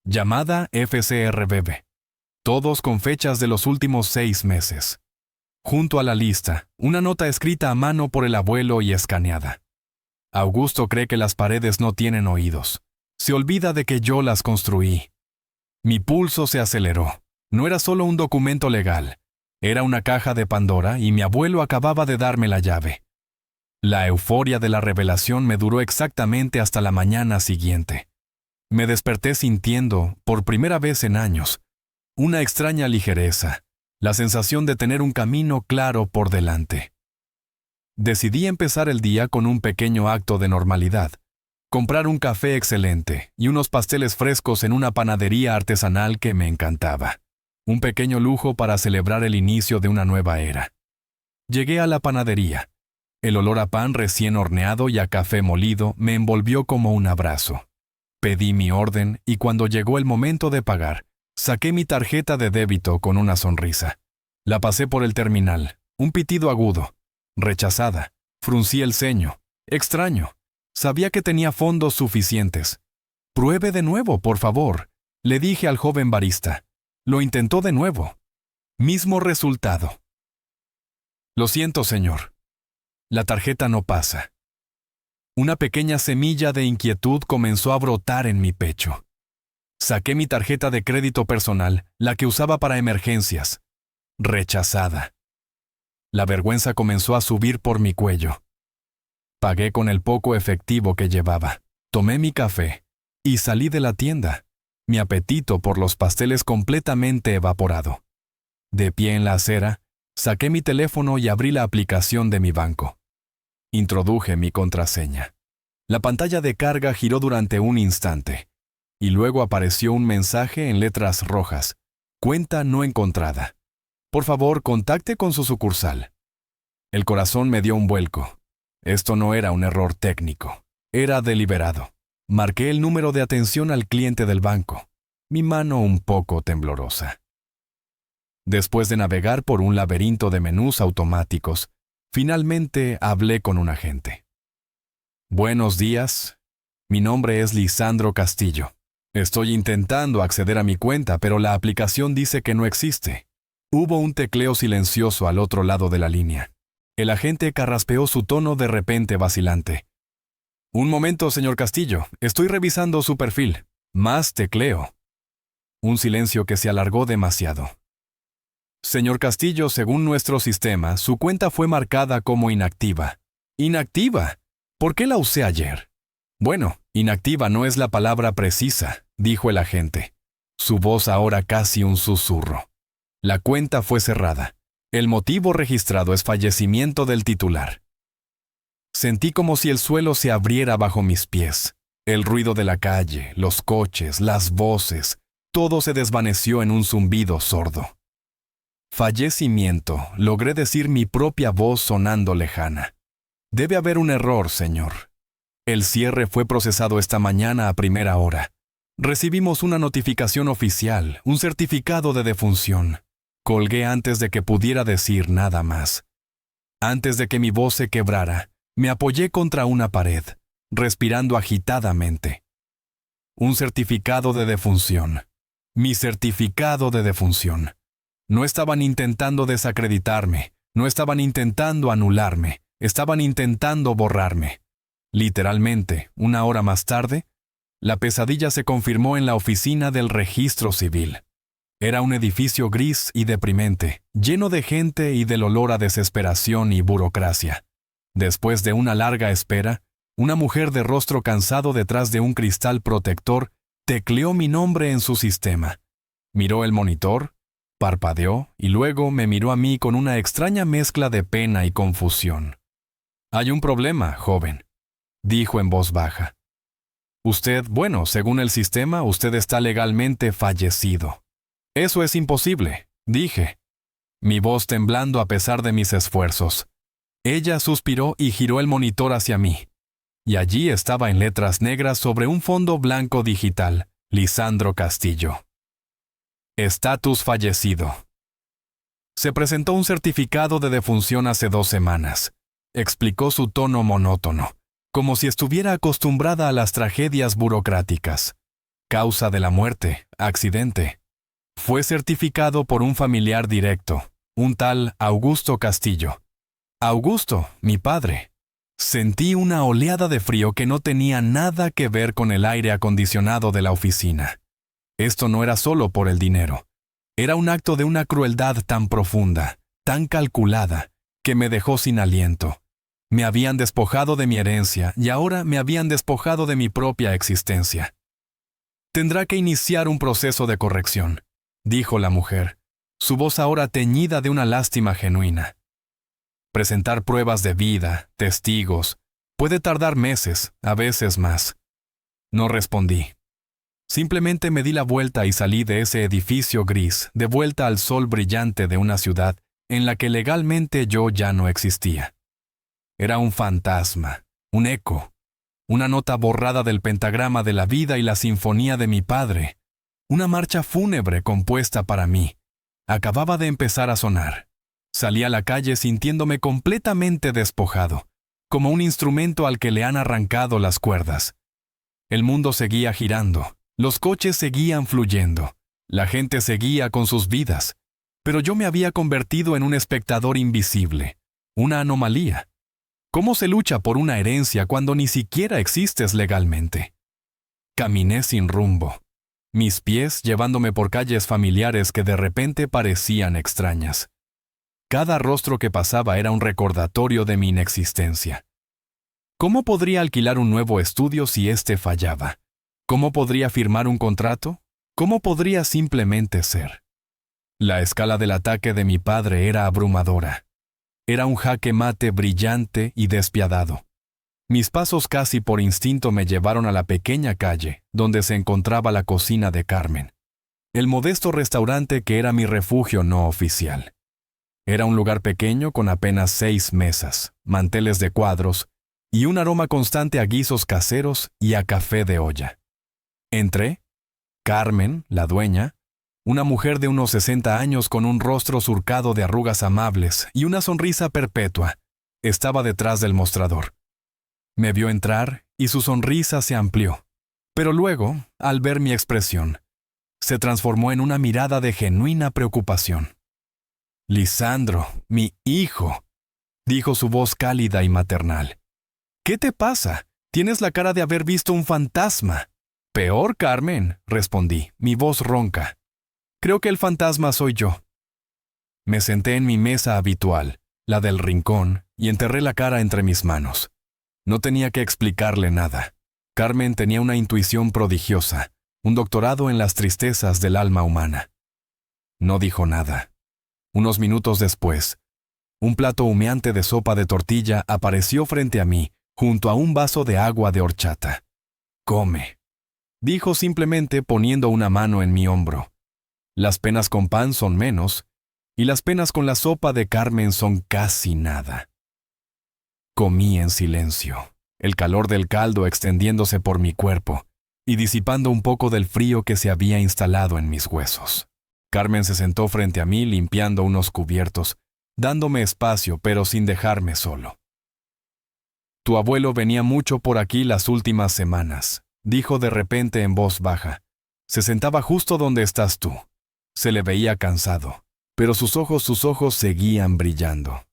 Llamada FCRBB. Todos con fechas de los últimos 6 meses. Junto a la lista, una nota escrita a mano por el abuelo y escaneada. Augusto cree que las paredes no tienen oídos. Se olvida de que yo las construí. Mi pulso se aceleró. No era solo un documento legal. Era una caja de Pandora y mi abuelo acababa de darme la llave. La euforia de la revelación me duró exactamente hasta la mañana siguiente. Me desperté sintiendo, por primera vez en años, una extraña ligereza, la sensación de tener un camino claro por delante. Decidí empezar el día con un pequeño acto de normalidad. Comprar un café excelente y unos pasteles frescos en una panadería artesanal que me encantaba. Un pequeño lujo para celebrar el inicio de una nueva era. Llegué a la panadería. El olor a pan recién horneado y a café molido me envolvió como un abrazo. Pedí mi orden y cuando llegó el momento de pagar, saqué mi tarjeta de débito con una sonrisa. La pasé por el terminal. Un pitido agudo. Rechazada. Fruncí el ceño. Extraño. Sabía que tenía fondos suficientes. Pruebe de nuevo, por favor, le dije al joven barista. Lo intentó de nuevo. Mismo resultado. Lo siento, señor. La tarjeta no pasa. Una pequeña semilla de inquietud comenzó a brotar en mi pecho. Saqué mi tarjeta de crédito personal, la que usaba para emergencias. Rechazada. La vergüenza comenzó a subir por mi cuello. Pagué con el poco efectivo que llevaba. Tomé mi café y salí de la tienda. Mi apetito por los pasteles completamente evaporado. De pie en la acera, saqué mi teléfono y abrí la aplicación de mi banco. Introduje mi contraseña. La pantalla de carga giró durante un instante, y luego apareció un mensaje en letras rojas. Cuenta no encontrada. Por favor, contacte con su sucursal. El corazón me dio un vuelco. Esto no era un error técnico. Era deliberado. Marqué el número de atención al cliente del banco, mi mano un poco temblorosa. Después de navegar por un laberinto de menús automáticos, finalmente hablé con un agente. Buenos días. Mi nombre es Lisandro Castillo. Estoy intentando acceder a mi cuenta, pero la aplicación dice que no existe. Hubo un tecleo silencioso al otro lado de la línea. El agente carraspeó su tono de repente vacilante. Un momento, señor Castillo. Estoy revisando su perfil. Más tecleo. Un silencio que se alargó demasiado. Señor Castillo, según nuestro sistema, su cuenta fue marcada como inactiva. ¿Inactiva? ¿Por qué la usé ayer? Bueno, Inactiva no es la palabra precisa, dijo el agente. Su voz ahora casi un susurro. La cuenta fue cerrada. El motivo registrado es fallecimiento del titular. Sentí como si el suelo se abriera bajo mis pies. El ruido de la calle, los coches, las voces, todo se desvaneció en un zumbido sordo. Fallecimiento, logré decir mi propia voz sonando lejana. Debe haber un error, señor. El cierre fue procesado esta mañana a primera hora. Recibimos una notificación oficial, un certificado de defunción. Colgué antes de que pudiera decir nada más. Antes de que mi voz se quebrara, me apoyé contra una pared, respirando agitadamente. Un certificado de defunción. Mi certificado de defunción. No estaban intentando desacreditarme, no estaban intentando anularme, estaban intentando borrarme. Literalmente, una hora más tarde, la pesadilla se confirmó en la oficina del registro civil. Era un edificio gris y deprimente, lleno de gente y del olor a desesperación y burocracia. Después de una larga espera, una mujer de rostro cansado detrás de un cristal protector tecleó mi nombre en su sistema. Miró el monitor, parpadeó y luego me miró a mí con una extraña mezcla de pena y confusión. «Hay un problema, joven», dijo en voz baja. «Usted, bueno, según el sistema, usted está legalmente fallecido». «Eso es imposible», dije, mi voz temblando a pesar de mis esfuerzos. Ella suspiró y giró el monitor hacia mí. Y allí estaba en letras negras sobre un fondo blanco digital, Lisandro Castillo. Estatus fallecido. Se presentó un certificado de defunción hace 2 semanas. Explicó su tono monótono, como si estuviera acostumbrada a las tragedias burocráticas. Causa de la muerte, accidente. Fue certificado por un familiar directo, un tal Augusto Castillo. Augusto, mi padre. Sentí una oleada de frío que no tenía nada que ver con el aire acondicionado de la oficina. Esto no era solo por el dinero. Era un acto de una crueldad tan profunda, tan calculada, que me dejó sin aliento. Me habían despojado de mi herencia y ahora me habían despojado de mi propia existencia. Tendrá que iniciar un proceso de corrección, dijo la mujer, su voz ahora teñida de una lástima genuina. Presentar pruebas de vida, testigos, puede tardar meses, a veces más. No respondí. Simplemente me di la vuelta y salí de ese edificio gris, de vuelta al sol brillante de una ciudad en la que legalmente yo ya no existía. Era un fantasma, un eco, una nota borrada del pentagrama de la vida y la sinfonía de mi padre, una marcha fúnebre compuesta para mí. Acababa de empezar a sonar. Salí a la calle sintiéndome completamente despojado, como un instrumento al que le han arrancado las cuerdas. El mundo seguía girando, los coches seguían fluyendo, la gente seguía con sus vidas, pero yo me había convertido en un espectador invisible, una anomalía. ¿Cómo se lucha por una herencia cuando ni siquiera existes legalmente? Caminé sin rumbo, mis pies llevándome por calles familiares que de repente parecían extrañas. Cada rostro que pasaba era un recordatorio de mi inexistencia. ¿Cómo podría alquilar un nuevo estudio si éste fallaba? ¿Cómo podría firmar un contrato? ¿Cómo podría simplemente ser? La escala del ataque de mi padre era abrumadora. Era un jaque mate brillante y despiadado. Mis pasos casi por instinto me llevaron a la pequeña calle donde se encontraba la cocina de Carmen, el modesto restaurante que era mi refugio no oficial. Era un lugar pequeño con apenas 6 mesas, manteles de cuadros y un aroma constante a guisos caseros y a café de olla. Entré. Carmen, la dueña, una mujer de unos 60 años con un rostro surcado de arrugas amables y una sonrisa perpetua, estaba detrás del mostrador. Me vio entrar y su sonrisa se amplió, pero luego, al ver mi expresión, se transformó en una mirada de genuina preocupación. «Lisandro, mi hijo», dijo su voz cálida y maternal. «¿Qué te pasa? Tienes la cara de haber visto un fantasma». «Peor, Carmen», respondí, mi voz ronca. «Creo que el fantasma soy yo». Me senté en mi mesa habitual, la del rincón, y enterré la cara entre mis manos. No tenía que explicarle nada. Carmen tenía una intuición prodigiosa, un doctorado en las tristezas del alma humana. No dijo nada. Unos minutos después, un plato humeante de sopa de tortilla apareció frente a mí, junto a un vaso de agua de horchata. «Come», dijo simplemente poniendo una mano en mi hombro. «Las penas con pan son menos, y las penas con la sopa de Carmen son casi nada». Comí en silencio, el calor del caldo extendiéndose por mi cuerpo y disipando un poco del frío que se había instalado en mis huesos. Carmen se sentó frente a mí limpiando unos cubiertos, dándome espacio pero sin dejarme solo. «Tu abuelo venía mucho por aquí las últimas semanas», dijo de repente en voz baja. «Se sentaba justo donde estás tú. Se le veía cansado, pero sus ojos seguían brillando.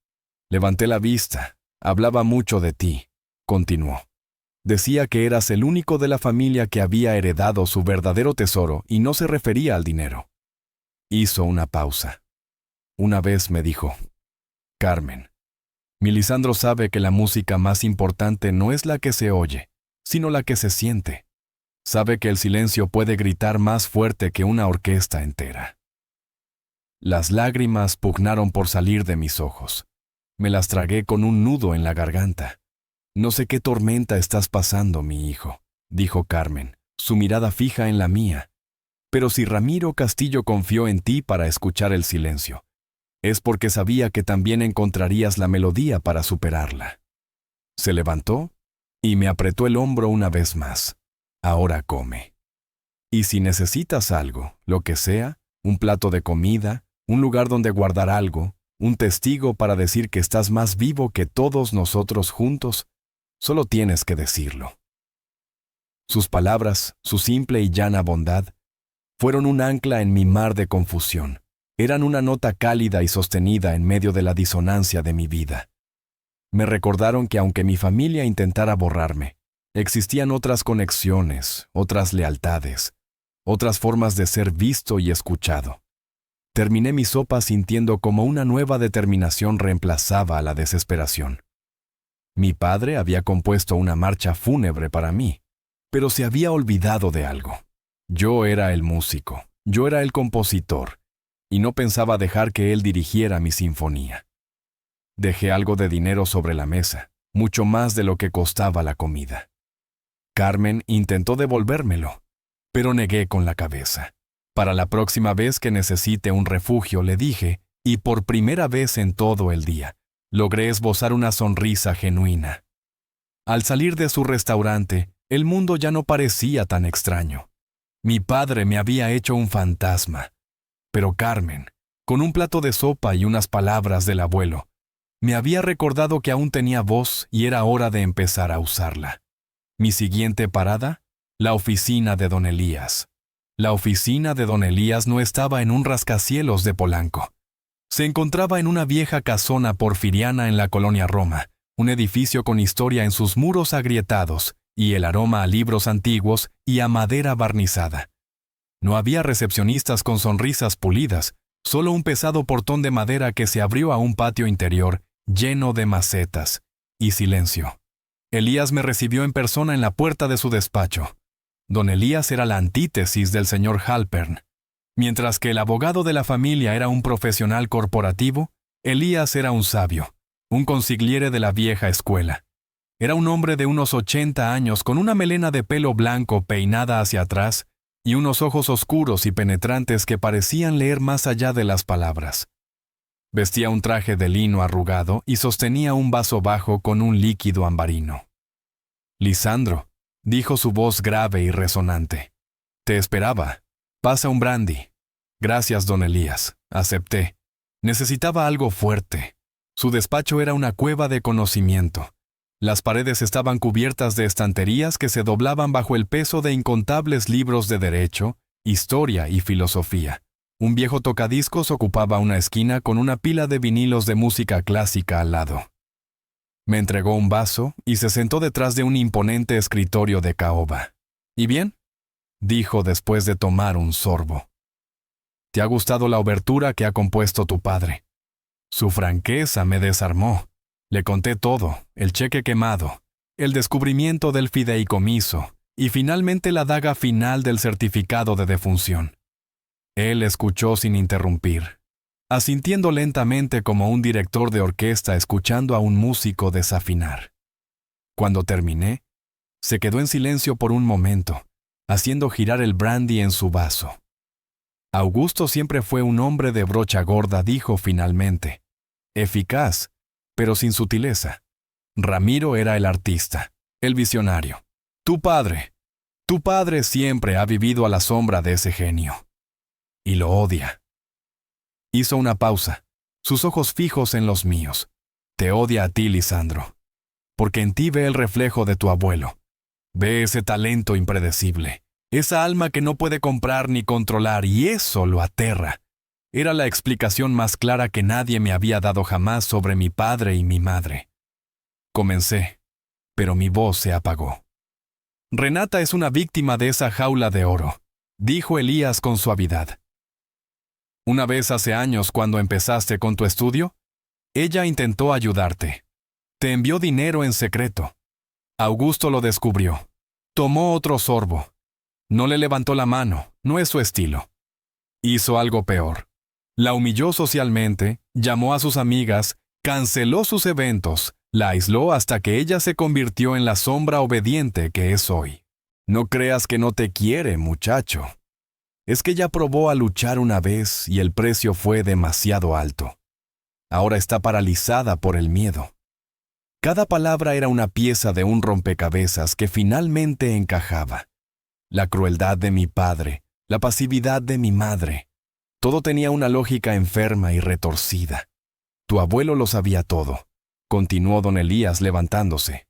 Levanté la vista. Hablaba mucho de ti», continuó. «Decía que eras el único de la familia que había heredado su verdadero tesoro y no se refería al dinero». Hizo una pausa. Una vez me dijo: «Carmen, mi Lisandro sabe que la música más importante no es la que se oye, sino la que se siente. Sabe que el silencio puede gritar más fuerte que una orquesta entera». Las lágrimas pugnaron por salir de mis ojos. Me las tragué con un nudo en la garganta. «No sé qué tormenta estás pasando, mi hijo», dijo Carmen, su mirada fija en la mía. «Pero si Ramiro Castillo confió en ti para escuchar el silencio, es porque sabía que también encontrarías la melodía para superarla». Se levantó y me apretó el hombro una vez más. «Ahora come. Y si necesitas algo, lo que sea, un plato de comida, un lugar donde guardar algo, un testigo para decir que estás más vivo que todos nosotros juntos, solo tienes que decirlo». Sus palabras, su simple y llana bondad, fueron un ancla en mi mar de confusión. Eran una nota cálida y sostenida en medio de la disonancia de mi vida. Me recordaron que aunque mi familia intentara borrarme, existían otras conexiones, otras lealtades, otras formas de ser visto y escuchado. Terminé mi sopa sintiendo como una nueva determinación reemplazaba a la desesperación. Mi padre había compuesto una marcha fúnebre para mí, pero se había olvidado de algo. Yo era el músico, yo era el compositor, y no pensaba dejar que él dirigiera mi sinfonía. Dejé algo de dinero sobre la mesa, mucho más de lo que costaba la comida. Carmen intentó devolvérmelo, pero negué con la cabeza. Para la próxima vez que necesite un refugio, le dije, y por primera vez en todo el día, logré esbozar una sonrisa genuina. Al salir de su restaurante, el mundo ya no parecía tan extraño. Mi padre me había hecho un fantasma, pero Carmen, con un plato de sopa y unas palabras del abuelo, me había recordado que aún tenía voz y era hora de empezar a usarla. Mi siguiente parada, la oficina de don Elías. La oficina de don Elías no estaba en un rascacielos de Polanco. Se encontraba en una vieja casona porfiriana en la colonia Roma, un edificio con historia en sus muros agrietados y el aroma a libros antiguos y a madera barnizada. No había recepcionistas con sonrisas pulidas, solo un pesado portón de madera que se abrió a un patio interior lleno de macetas y silencio. Elías me recibió en persona en la puerta de su despacho. Don Elías era la antítesis del señor Halpern. Mientras que el abogado de la familia era un profesional corporativo, Elías era un sabio, un consigliere de la vieja escuela. Era un hombre de unos 80 años con una melena de pelo blanco peinada hacia atrás y unos ojos oscuros y penetrantes que parecían leer más allá de las palabras. Vestía un traje de lino arrugado y sostenía un vaso bajo con un líquido ambarino. «Lisandro», dijo su voz grave y resonante. «Te esperaba. Pasa un brandy». «Gracias, don Elías», acepté. Necesitaba algo fuerte. Su despacho era una cueva de conocimiento. Las paredes estaban cubiertas de estanterías que se doblaban bajo el peso de incontables libros de derecho, historia y filosofía. Un viejo tocadiscos ocupaba una esquina con una pila de vinilos de música clásica al lado. Me entregó un vaso y se sentó detrás de un imponente escritorio de caoba. «¿Y bien?», dijo después de tomar un sorbo. «¿Te ha gustado la obertura que ha compuesto tu padre?». Su franqueza me desarmó. Le conté todo, el cheque quemado, el descubrimiento del fideicomiso, y finalmente la daga final del certificado de defunción. Él escuchó sin interrumpir, asintiendo lentamente como un director de orquesta escuchando a un músico desafinar. Cuando terminé, se quedó en silencio por un momento, haciendo girar el brandy en su vaso. Augusto siempre fue un hombre de brocha gorda, dijo finalmente. Eficaz, pero sin sutileza. Ramiro era el artista, el visionario. Tu padre siempre ha vivido a la sombra de ese genio. Y lo odia. Hizo una pausa, sus ojos fijos en los míos. Te odia a ti, Lisandro, porque en ti ve el reflejo de tu abuelo. Ve ese talento impredecible, esa alma que no puede comprar ni controlar, y eso lo aterra. Era la explicación más clara que nadie me había dado jamás sobre mi padre y mi madre. Comencé, pero mi voz se apagó. Renata es una víctima de esa jaula de oro, dijo Elías con suavidad. Una vez hace años, cuando empezaste con tu estudio, ella intentó ayudarte. Te envió dinero en secreto. Augusto lo descubrió. Tomó otro sorbo. No le levantó la mano, no es su estilo. Hizo algo peor. La humilló socialmente, llamó a sus amigas, canceló sus eventos, la aisló hasta que ella se convirtió en la sombra obediente que es hoy. No creas que no te quiere, muchacho. Es que ya probó a luchar una vez y el precio fue demasiado alto. Ahora está paralizada por el miedo. Cada palabra era una pieza de un rompecabezas que finalmente encajaba. La crueldad de mi padre, la pasividad de mi madre. Todo tenía una lógica enferma y retorcida. Tu abuelo lo sabía todo, continuó don Elías levantándose.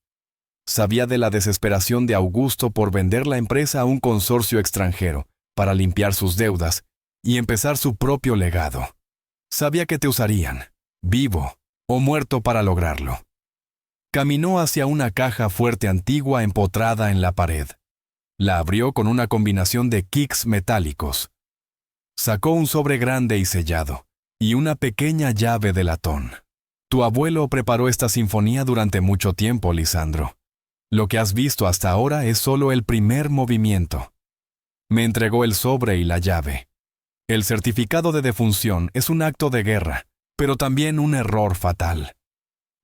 Sabía de la desesperación de Augusto por vender la empresa a un consorcio extranjero para limpiar sus deudas y empezar su propio legado. Sabía que te usarían, vivo o muerto, para lograrlo. Caminó hacia una caja fuerte antigua empotrada en la pared. La abrió con una combinación de kicks metálicos. Sacó un sobre grande y sellado, y una pequeña llave de latón. Tu abuelo preparó esta sinfonía durante mucho tiempo, Lisandro. Lo que has visto hasta ahora es solo el primer movimiento. Me entregó el sobre y la llave. El certificado de defunción es un acto de guerra, pero también un error fatal.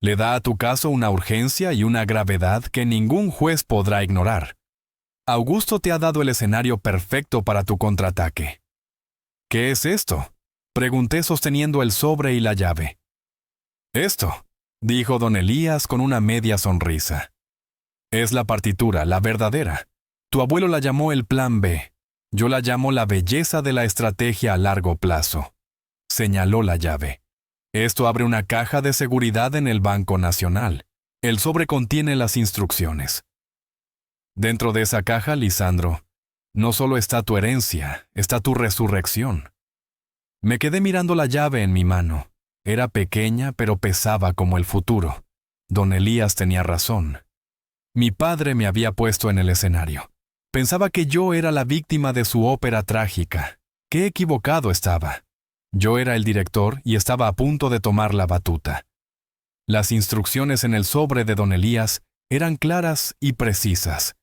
Le da a tu caso una urgencia y una gravedad que ningún juez podrá ignorar. Augusto te ha dado el escenario perfecto para tu contraataque. ¿Qué es esto?, pregunté sosteniendo el sobre y la llave. Esto, dijo don Elías con una media sonrisa. Es la partitura, la verdadera. Tu abuelo la llamó el Plan B. Yo la llamo la belleza de la estrategia a largo plazo. Señaló la llave. Esto abre una caja de seguridad en el Banco Nacional. El sobre contiene las instrucciones. Dentro de esa caja, Lisandro, no solo está tu herencia, está tu resurrección. Me quedé mirando la llave en mi mano. Era pequeña, pero pesaba como el futuro. Don Elías tenía razón. Mi padre me había puesto en el escenario. Pensaba que yo era la víctima de su ópera trágica. Qué equivocado estaba. Yo era el director y estaba a punto de tomar la batuta. Las instrucciones en el sobre de don Elías eran claras y precisas,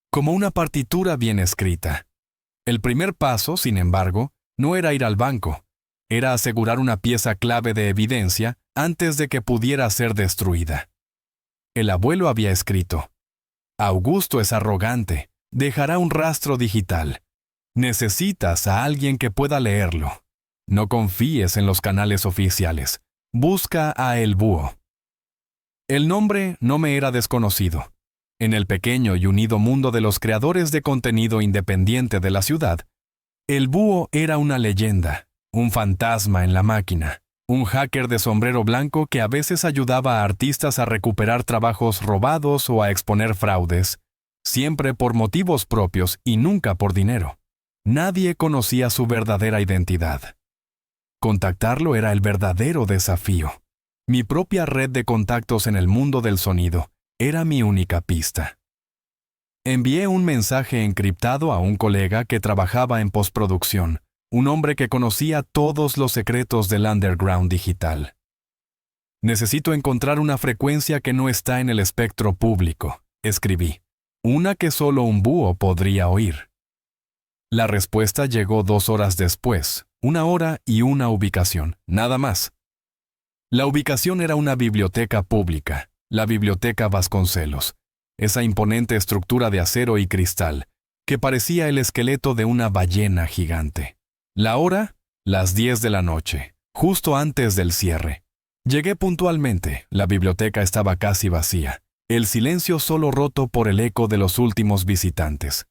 como una partitura bien escrita. El primer paso, sin embargo, no era ir al banco, era asegurar una pieza clave de evidencia antes de que pudiera ser destruida. El abuelo había escrito: Augusto es arrogante, dejará un rastro digital. Necesitas a alguien que pueda leerlo. No confíes en los canales oficiales. Busca a El Búho. El nombre no me era desconocido. En el pequeño y unido mundo de los creadores de contenido independiente de la ciudad, El Búho era una leyenda, un fantasma en la máquina, un hacker de sombrero blanco que a veces ayudaba a artistas a recuperar trabajos robados o a exponer fraudes, siempre por motivos propios y nunca por dinero. Nadie conocía su verdadera identidad. Contactarlo era el verdadero desafío. Mi propia red de contactos en el mundo del sonido era mi única pista. Envié un mensaje encriptado a un colega que trabajaba en postproducción, un hombre que conocía todos los secretos del underground digital. Necesito encontrar una frecuencia que no está en el espectro público, escribí. una que solo un búho podría oír. La respuesta llegó 2 horas después, 1 hora y una ubicación, nada más. La ubicación era una biblioteca pública, la Biblioteca Vasconcelos, esa imponente estructura de acero y cristal, que parecía el esqueleto de una ballena gigante. La hora, las 10 de la noche, justo antes del cierre. Llegué puntualmente, la biblioteca estaba casi vacía, el silencio solo roto por el eco de los últimos visitantes.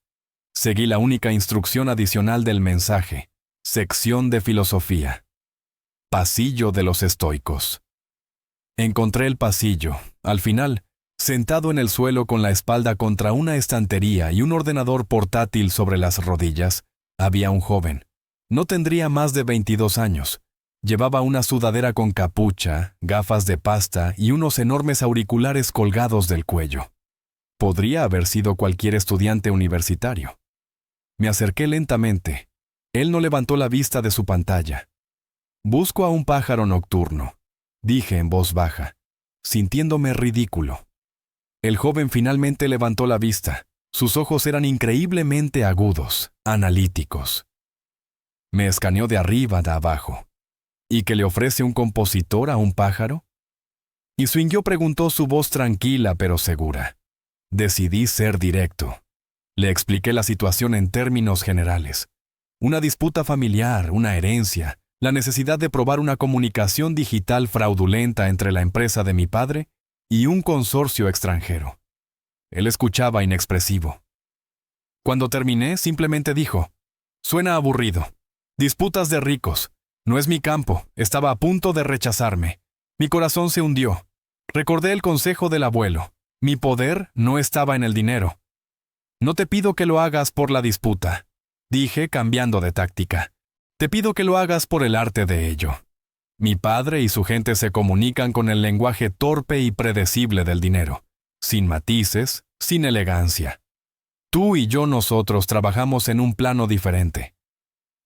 Seguí la única instrucción adicional del mensaje, sección de filosofía. Pasillo de los estoicos. Encontré el pasillo, al final, sentado en el suelo con la espalda contra una estantería y un ordenador portátil sobre las rodillas, había un joven. No tendría más de 22 años. Llevaba una sudadera con capucha, gafas de pasta y unos enormes auriculares colgados del cuello. Podría haber sido cualquier estudiante universitario. Me acerqué lentamente. Él no levantó la vista de su pantalla. «Busco a un pájaro nocturno», dije en voz baja, sintiéndome ridículo. El joven finalmente levantó la vista. Sus ojos eran increíblemente agudos, analíticos. Me escaneó de arriba a abajo. ¿Y qué le ofrece un compositor a un pájaro? Y Swinguió preguntó, su voz tranquila pero segura. Decidí ser directo. Le expliqué la situación en términos generales. Una disputa familiar, una herencia, la necesidad de probar una comunicación digital fraudulenta entre la empresa de mi padre y un consorcio extranjero. Él escuchaba inexpresivo. Cuando terminé, simplemente dijo: «Suena aburrido. Disputas de ricos. No es mi campo. Estaba a punto de rechazarme. Mi corazón se hundió. Recordé el consejo del abuelo. Mi poder no estaba en el dinero. No te pido que lo hagas por la disputa», dije cambiando de táctica. «Te pido que lo hagas por el arte de ello. Mi padre y su gente se comunican con el lenguaje torpe y predecible del dinero, sin matices, sin elegancia. Tú y yo nosotros trabajamos en un plano diferente».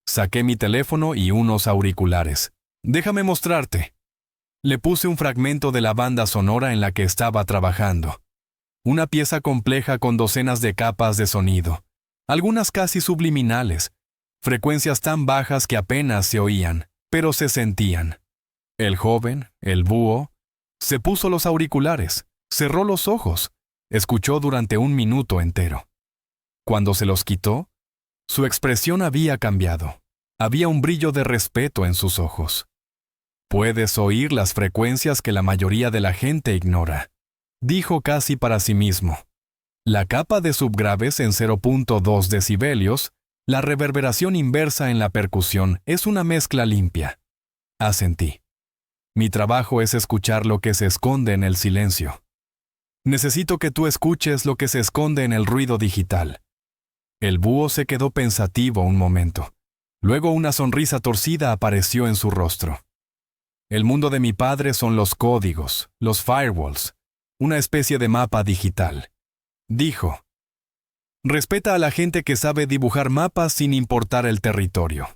Saqué mi teléfono y unos auriculares. «Déjame mostrarte». Le puse un fragmento de la banda sonora en la que estaba trabajando. Una pieza compleja con docenas de capas de sonido, algunas casi subliminales, frecuencias tan bajas que apenas se oían, pero se sentían. El joven, el búho, se puso los auriculares, cerró los ojos, escuchó durante 1 minuto entero. Cuando se los quitó, su expresión había cambiado. Había un brillo de respeto en sus ojos. «Puedes oír las frecuencias que la mayoría de la gente ignora», dijo casi para sí mismo. «La capa de subgraves en 0.2 decibelios, la reverberación inversa en la percusión, es una mezcla limpia». Asentí. Mi trabajo es escuchar lo que se esconde en el silencio. Necesito que tú escuches lo que se esconde en el ruido digital. El búho se quedó pensativo un momento. Luego una sonrisa torcida apareció en su rostro. «El mundo de mi padre son los códigos, los firewalls, una especie de mapa digital», dijo. «Respeta a la gente que sabe dibujar mapas sin importar el territorio».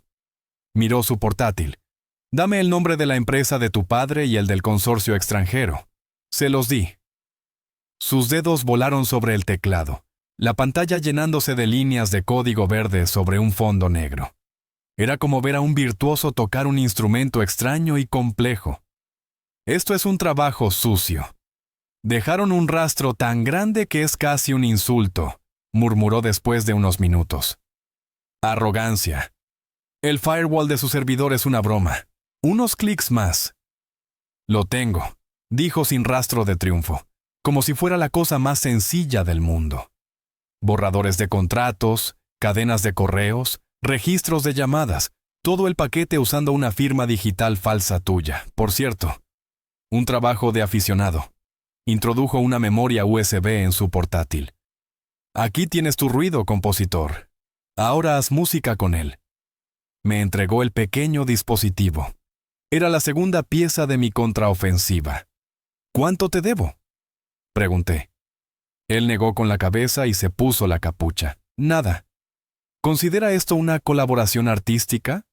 Miró su portátil. «Dame el nombre de la empresa de tu padre y el del consorcio extranjero». Se los di. Sus dedos volaron sobre el teclado, la pantalla llenándose de líneas de código verde sobre un fondo negro. Era como ver a un virtuoso tocar un instrumento extraño y complejo. «Esto es un trabajo sucio. Dejaron un rastro tan grande que es casi un insulto», murmuró después de unos minutos. «Arrogancia. El firewall de su servidor es una broma. Unos clics más». «Lo tengo», dijo sin rastro de triunfo, como si fuera la cosa más sencilla del mundo. Borradores de contratos, cadenas de correos, registros de llamadas, todo el paquete usando una firma digital falsa tuya, por cierto. Un trabajo de aficionado. Introdujo una memoria USB en su portátil. «Aquí tienes tu ruido, compositor. Ahora haz música con él». Me entregó el pequeño dispositivo. Era la segunda pieza de mi contraofensiva. «¿Cuánto te debo?», pregunté. Él negó con la cabeza y se puso la capucha. «Nada». ¿Considera esto una colaboración artística?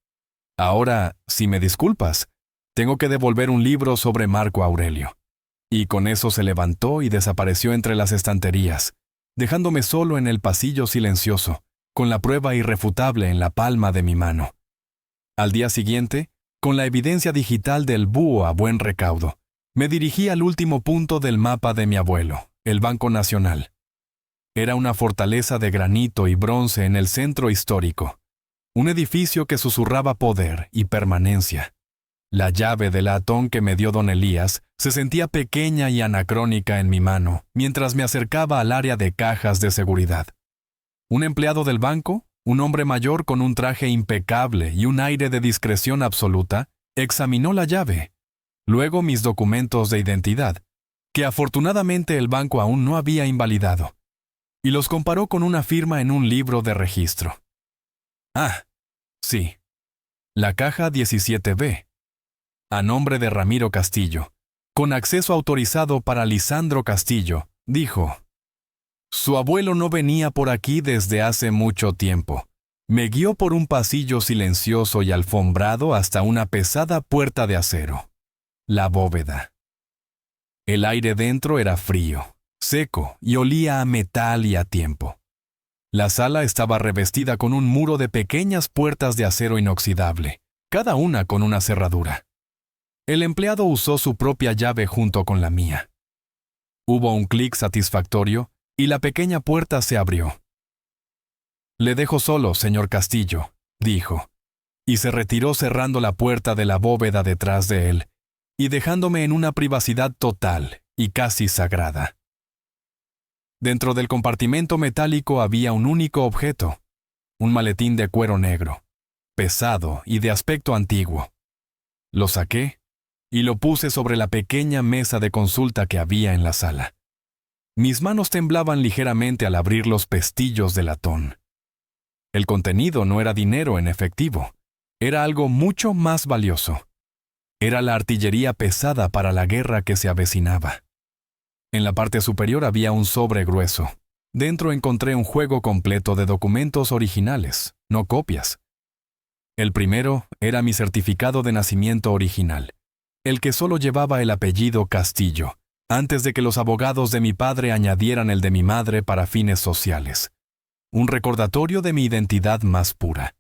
Ahora, si me disculpas, tengo que devolver un libro sobre Marco Aurelio. Y con eso se levantó y desapareció entre las estanterías, dejándome solo en el pasillo silencioso, con la prueba irrefutable en la palma de mi mano. Al día siguiente, con la evidencia digital del búho a buen recaudo, me dirigí al último punto del mapa de mi abuelo, el Banco Nacional. Era una fortaleza de granito y bronce en el centro histórico, un edificio que susurraba poder y permanencia. La llave de latón que me dio don Elías se sentía pequeña y anacrónica en mi mano mientras me acercaba al área de cajas de seguridad. Un empleado del banco, un hombre mayor con un traje impecable y un aire de discreción absoluta, examinó la llave, luego mis documentos de identidad, que afortunadamente el banco aún no había invalidado, y los comparó con una firma en un libro de registro. Ah, sí, la caja 17B, a nombre de Ramiro Castillo, con acceso autorizado para Lisandro Castillo, dijo: «Su abuelo no venía por aquí desde hace mucho tiempo. Me guió por un pasillo silencioso y alfombrado hasta una pesada puerta de acero. La bóveda. El aire dentro era frío, seco y olía a metal y a tiempo. La sala estaba revestida con un muro de pequeñas puertas de acero inoxidable, cada una con una cerradura. El empleado usó su propia llave junto con la mía. Hubo un clic satisfactorio y la pequeña puerta se abrió. «Le dejo solo, señor Castillo», dijo, y se retiró cerrando la puerta de la bóveda detrás de él y dejándome en una privacidad total y casi sagrada. Dentro del compartimento metálico había un único objeto, un maletín de cuero negro, pesado y de aspecto antiguo. Lo saqué y lo puse sobre la pequeña mesa de consulta que había en la sala. Mis manos temblaban ligeramente al abrir los pestillos de latón. El contenido no era dinero en efectivo, era algo mucho más valioso. Era la artillería pesada para la guerra que se avecinaba. En la parte superior había un sobre grueso. Dentro encontré un juego completo de documentos originales, no copias. El primero era mi certificado de nacimiento original, el que solo llevaba el apellido Castillo, antes de que los abogados de mi padre añadieran el de mi madre para fines sociales. Un recordatorio de mi identidad más pura.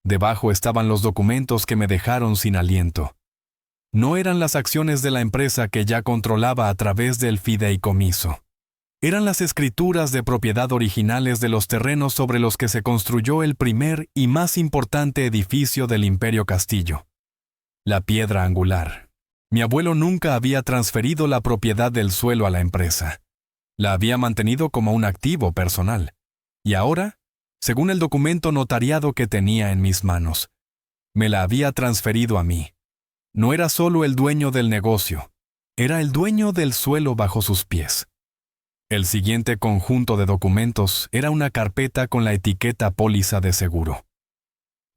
Debajo estaban los documentos que me dejaron sin aliento. No eran las acciones de la empresa que ya controlaba a través del fideicomiso. Eran las escrituras de propiedad originales de los terrenos sobre los que se construyó el primer y más importante edificio del Imperio Castillo. La piedra angular. Mi abuelo nunca había transferido la propiedad del suelo a la empresa. La había mantenido como un activo personal. Y ahora, según el documento notariado que tenía en mis manos, me la había transferido a mí. No era solo el dueño del negocio, era el dueño del suelo bajo sus pies. El siguiente conjunto de documentos era una carpeta con la etiqueta póliza de seguro.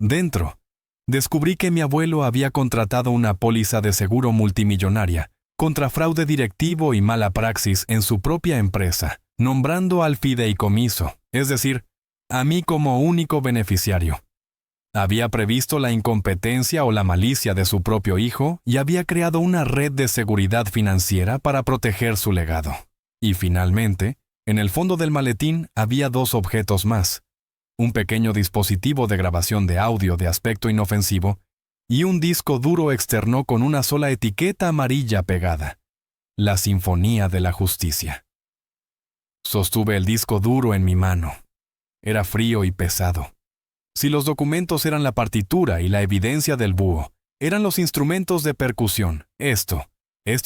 Dentro, descubrí que mi abuelo había contratado una póliza de seguro multimillonaria contra fraude directivo y mala praxis en su propia empresa, nombrando al fideicomiso, es decir, a mí como único beneficiario. Había previsto la incompetencia o la malicia de su propio hijo y había creado una red de seguridad financiera para proteger su legado. Y finalmente, en el fondo del maletín había dos objetos más: un pequeño dispositivo de grabación de audio de aspecto inofensivo y un disco duro externo con una sola etiqueta amarilla pegada: la Sinfonía de la Justicia. Sostuve el disco duro en mi mano. Era frío y pesado. Si los documentos eran la partitura y la evidencia del búho, eran los instrumentos de percusión. Esto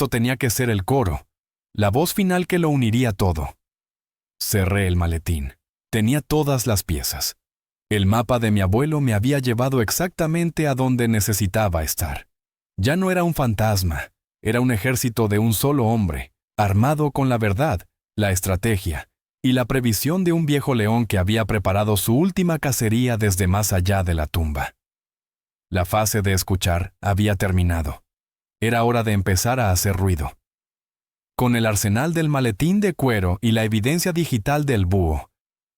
tenía que ser el coro, la voz final que lo uniría todo. Cerré el maletín. Tenía todas las piezas. El mapa de mi abuelo me había llevado exactamente a donde necesitaba estar. Ya no era un fantasma, era un ejército de un solo hombre, armado con la verdad, la estrategia y la previsión de un viejo león que había preparado su última cacería desde más allá de la tumba. La fase de escuchar había terminado. Era hora de empezar a hacer ruido. Con el arsenal del maletín de cuero y la evidencia digital del búho,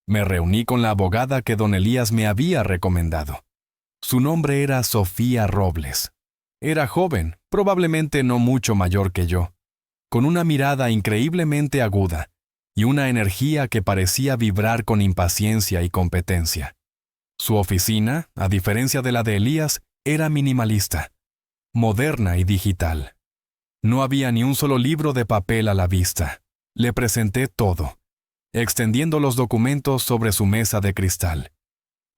me reuní con la abogada que don Elías me había recomendado. Su nombre era Sofía Robles. Era joven, probablemente no mucho mayor que yo, con una mirada increíblemente aguda y una energía que parecía vibrar con impaciencia y competencia. Su oficina, a diferencia de la de Elías, era minimalista, moderna y digital. No había ni un solo libro de papel a la vista. Le presenté todo, extendiendo los documentos sobre su mesa de cristal.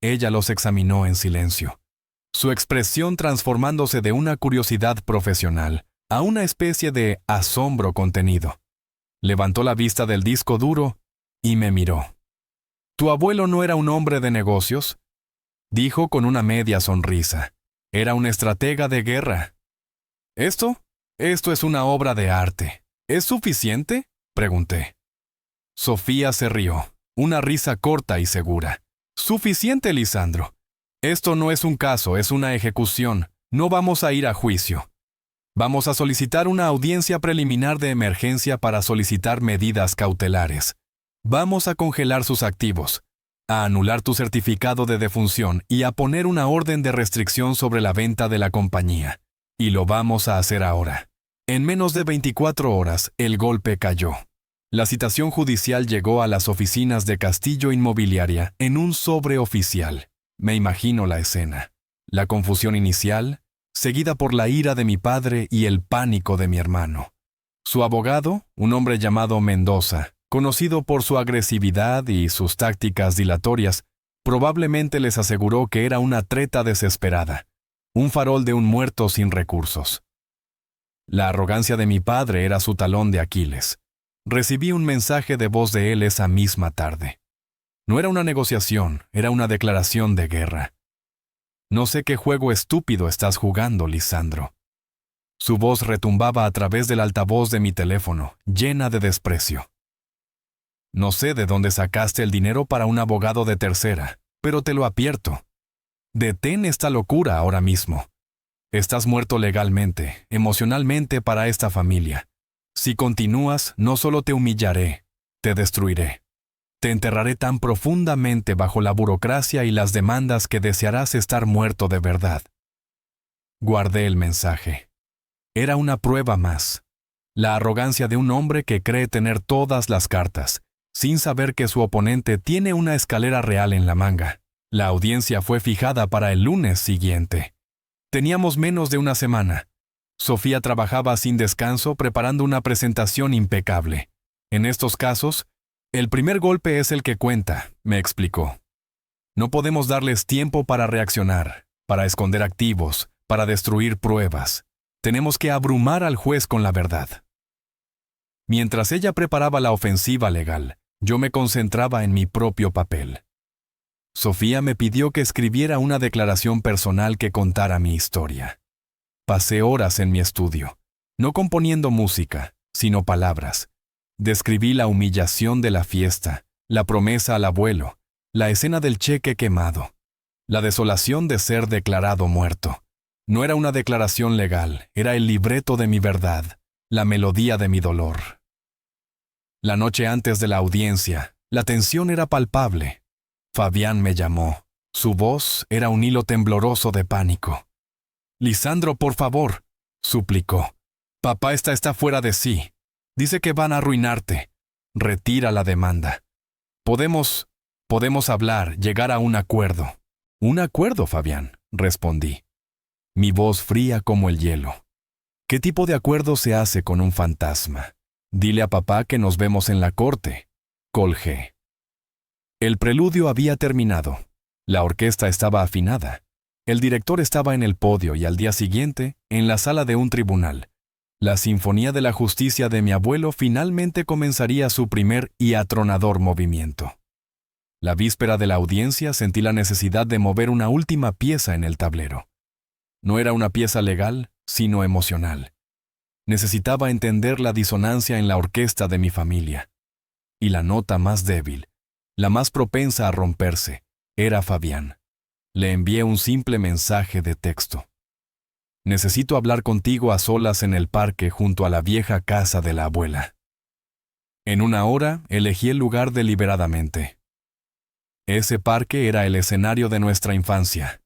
Ella los examinó en silencio, su expresión transformándose de una curiosidad profesional a una especie de asombro contenido. Levantó la vista del disco duro y me miró. «¿Tu abuelo no era un hombre de negocios?», dijo con una media sonrisa. «Era un estratega de guerra». «Esto es una obra de arte. ¿Es suficiente?», pregunté. Sofía se rió, una risa corta y segura. «Suficiente, Lisandro. Esto no es un caso, es una ejecución. No vamos a ir a juicio. Vamos a solicitar una audiencia preliminar de emergencia para solicitar medidas cautelares. Vamos a congelar sus activos, a anular tu certificado de defunción y a poner una orden de restricción sobre la venta de la compañía. Y lo vamos a hacer ahora». En menos de 24 horas, el golpe cayó. La citación judicial llegó a las oficinas de Castillo Inmobiliaria en un sobre oficial. Me imagino la escena. La confusión inicial, seguida por la ira de mi padre y el pánico de mi hermano. Su abogado, un hombre llamado Mendoza, conocido por su agresividad y sus tácticas dilatorias, probablemente les aseguró que era una treta desesperada, un farol de un muerto sin recursos. La arrogancia de mi padre era su talón de Aquiles. Recibí un mensaje de voz de él esa misma tarde. No era una negociación, era una declaración de guerra. «No sé qué juego estúpido estás jugando, Lisandro». Su voz retumbaba a través del altavoz de mi teléfono, llena de desprecio. «No sé de dónde sacaste el dinero para un abogado de tercera, pero te lo advierto. Detén esta locura ahora mismo. Estás muerto legalmente, emocionalmente para esta familia. Si continúas, no solo te humillaré, te destruiré. Te enterraré tan profundamente bajo la burocracia y las demandas que desearás estar muerto de verdad». Guardé el mensaje. Era una prueba más. La arrogancia de un hombre que cree tener todas las cartas, sin saber que su oponente tiene una escalera real en la manga. La audiencia fue fijada para el lunes siguiente. Teníamos menos de una semana. Sofía trabajaba sin descanso preparando una presentación impecable. En estos casos, el primer golpe es el que cuenta, me explicó. No podemos darles tiempo para reaccionar, para esconder activos, para destruir pruebas. Tenemos que abrumar al juez con la verdad. Mientras ella preparaba la ofensiva legal, yo me concentraba en mi propio papel. Sofía me pidió que escribiera una declaración personal que contara mi historia. Pasé horas en mi estudio, no componiendo música, sino palabras. Describí la humillación de la fiesta, la promesa al abuelo, la escena del cheque quemado, la desolación de ser declarado muerto. No era una declaración legal, era el libreto de mi verdad, la melodía de mi dolor. La noche antes de la audiencia, la tensión era palpable. Fabián me llamó. Su voz era un hilo tembloroso de pánico. «Lisandro, por favor», suplicó. «Papá está fuera de sí. Dice que van a arruinarte. Retira la demanda. Podemos hablar, llegar a un acuerdo». «¿Un acuerdo, Fabián?», respondí. Mi voz fría como el hielo. «¿Qué tipo de acuerdo se hace con un fantasma? Dile a papá que nos vemos en la corte», colgué. El preludio había terminado. La orquesta estaba afinada. El director estaba en el podio y al día siguiente, en la sala de un tribunal, la sinfonía de la justicia de mi abuelo finalmente comenzaría su primer y atronador movimiento. La víspera de la audiencia sentí la necesidad de mover una última pieza en el tablero. No era una pieza legal, sino emocional. Necesitaba entender la disonancia en la orquesta de mi familia. Y la nota más débil, la más propensa a romperse, era Fabián. Le envié un simple mensaje de texto. «Necesito hablar contigo a solas en el parque junto a la vieja casa de la abuela». En una hora elegí el lugar deliberadamente. Ese parque era el escenario de nuestra infancia,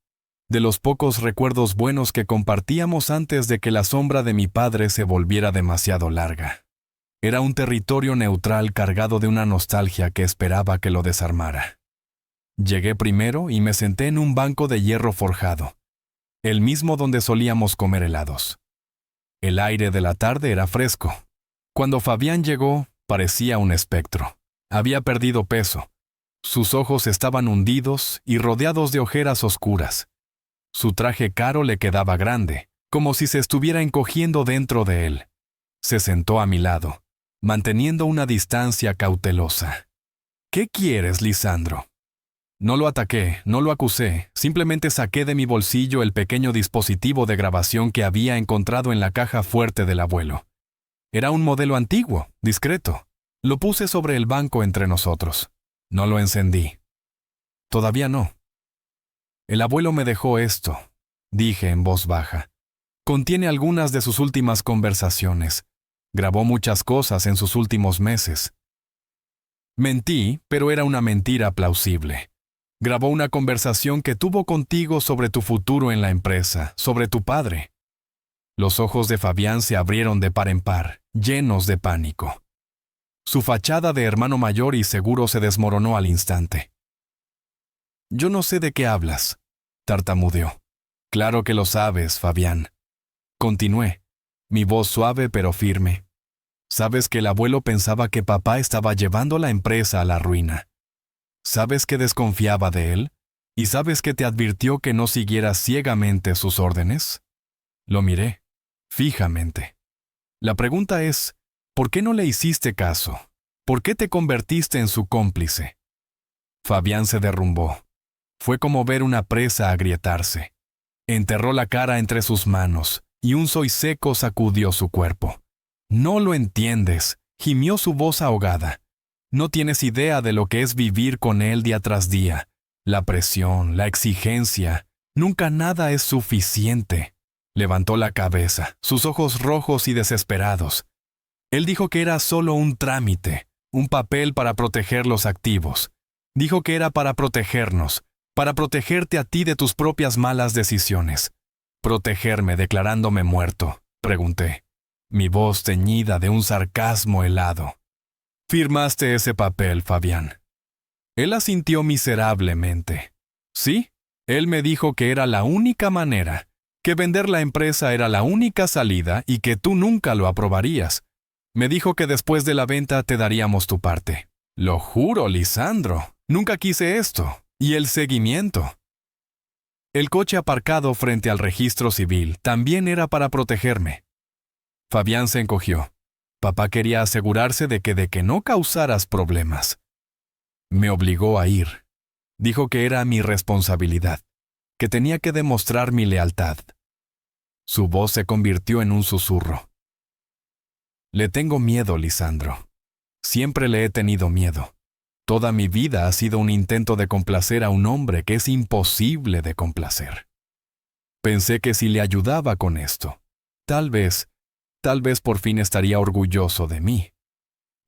de los pocos recuerdos buenos que compartíamos antes de que la sombra de mi padre se volviera demasiado larga. Era un territorio neutral cargado de una nostalgia que esperaba que lo desarmara. Llegué primero y me senté en un banco de hierro forjado, el mismo donde solíamos comer helados. El aire de la tarde era fresco. Cuando Fabián llegó, parecía un espectro. Había perdido peso. Sus ojos estaban hundidos y rodeados de ojeras oscuras. Su traje caro le quedaba grande, como si se estuviera encogiendo dentro de él. Se sentó a mi lado, manteniendo una distancia cautelosa. «¿Qué quieres, Lisandro?» No lo ataqué, no lo acusé, simplemente saqué de mi bolsillo el pequeño dispositivo de grabación que había encontrado en la caja fuerte del abuelo. Era un modelo antiguo, discreto. Lo puse sobre el banco entre nosotros. No lo encendí. Todavía no. «El abuelo me dejó esto», dije en voz baja. «Contiene algunas de sus últimas conversaciones. Grabó muchas cosas en sus últimos meses». Mentí, pero era una mentira plausible. Grabó una conversación que tuvo contigo sobre tu futuro en la empresa, sobre tu padre. Los ojos de Fabián se abrieron de par en par, llenos de pánico. Su fachada de hermano mayor y seguro se desmoronó al instante. «Yo no sé de qué hablas», tartamudeó. «Claro que lo sabes, Fabián». Continué, mi voz suave pero firme. «Sabes que el abuelo pensaba que papá estaba llevando la empresa a la ruina. ¿Sabes que desconfiaba de él? ¿Y sabes que te advirtió que no siguieras ciegamente sus órdenes?» Lo miré, fijamente. La pregunta es, ¿por qué no le hiciste caso? ¿Por qué te convertiste en su cómplice? Fabián se derrumbó. Fue como ver una presa agrietarse. Enterró la cara entre sus manos, y un soy seco sacudió su cuerpo. «No lo entiendes», gimió su voz ahogada. «No tienes idea de lo que es vivir con él día tras día. La presión, la exigencia. Nunca nada es suficiente». Levantó la cabeza, sus ojos rojos y desesperados. Él dijo que era solo un trámite, un papel para proteger los activos. Dijo que era para protegernos, para protegerte a ti de tus propias malas decisiones. «¿Protegerme declarándome muerto?», pregunté, mi voz teñida de un sarcasmo helado. «Firmaste ese papel, Fabián». Él asintió miserablemente. «Sí, él me dijo que era la única manera, que vender la empresa era la única salida y que tú nunca lo aprobarías. Me dijo que después de la venta te daríamos tu parte». «Lo juro, Lisandro, nunca quise esto. ¿Y el seguimiento?» El coche aparcado frente al registro civil también era para protegerme. Fabián se encogió. Papá quería asegurarse de que no causaras problemas. Me obligó a ir. Dijo que era mi responsabilidad, que tenía que demostrar mi lealtad. Su voz se convirtió en un susurro. «Le tengo miedo, Lisandro. Siempre le he tenido miedo. Toda mi vida ha sido un intento de complacer a un hombre que es imposible de complacer. Pensé que si le ayudaba con esto, tal vez por fin estaría orgulloso de mí».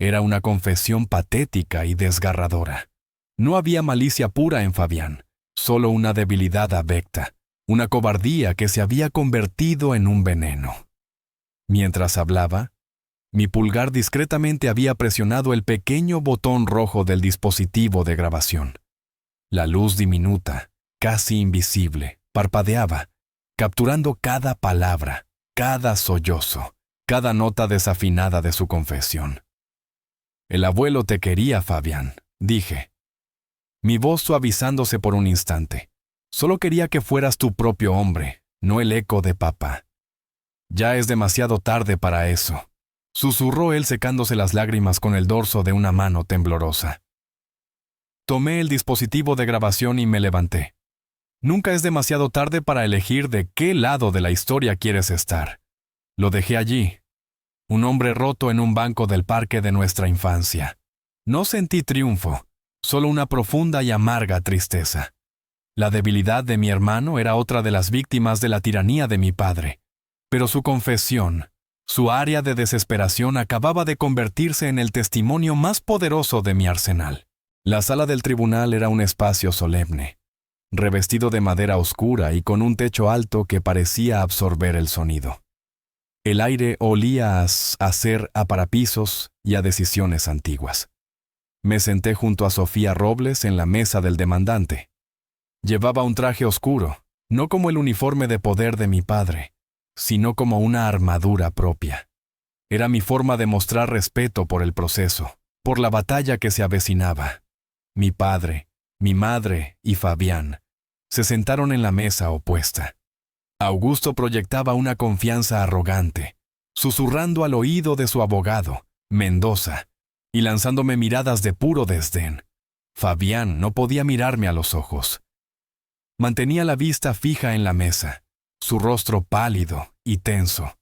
Era una confesión patética y desgarradora. No había malicia pura en Fabián, solo una debilidad abecta, una cobardía que se había convertido en un veneno. Mientras hablaba, mi pulgar discretamente había presionado el pequeño botón rojo del dispositivo de grabación. La luz diminuta, casi invisible, parpadeaba, capturando cada palabra, cada sollozo, cada nota desafinada de su confesión. «El abuelo te quería, Fabián», dije. Mi voz suavizándose por un instante. «Solo quería que fueras tu propio hombre, no el eco de papá». «Ya es demasiado tarde para eso», susurró él secándose las lágrimas con el dorso de una mano temblorosa. Tomé el dispositivo de grabación y me levanté. Nunca es demasiado tarde para elegir de qué lado de la historia quieres estar. Lo dejé allí. Un hombre roto en un banco del parque de nuestra infancia. No sentí triunfo, solo una profunda y amarga tristeza. La debilidad de mi hermano era otra de las víctimas de la tiranía de mi padre, pero su confesión, su área de desesperación acababa de convertirse en el testimonio más poderoso de mi arsenal. La sala del tribunal era un espacio solemne, revestido de madera oscura y con un techo alto que parecía absorber el sonido. El aire olía a ser a parapisos y a decisiones antiguas. Me senté junto a Sofía Robles en la mesa del demandante. Llevaba un traje oscuro, no como el uniforme de poder de mi padre, sino como una armadura propia. Era mi forma de mostrar respeto por el proceso, por la batalla que se avecinaba. Mi padre, mi madre y Fabián se sentaron en la mesa opuesta. Augusto proyectaba una confianza arrogante, susurrando al oído de su abogado, Mendoza, y lanzándome miradas de puro desdén. Fabián no podía mirarme a los ojos. Mantenía la vista fija en la mesa, su rostro pálido y tenso.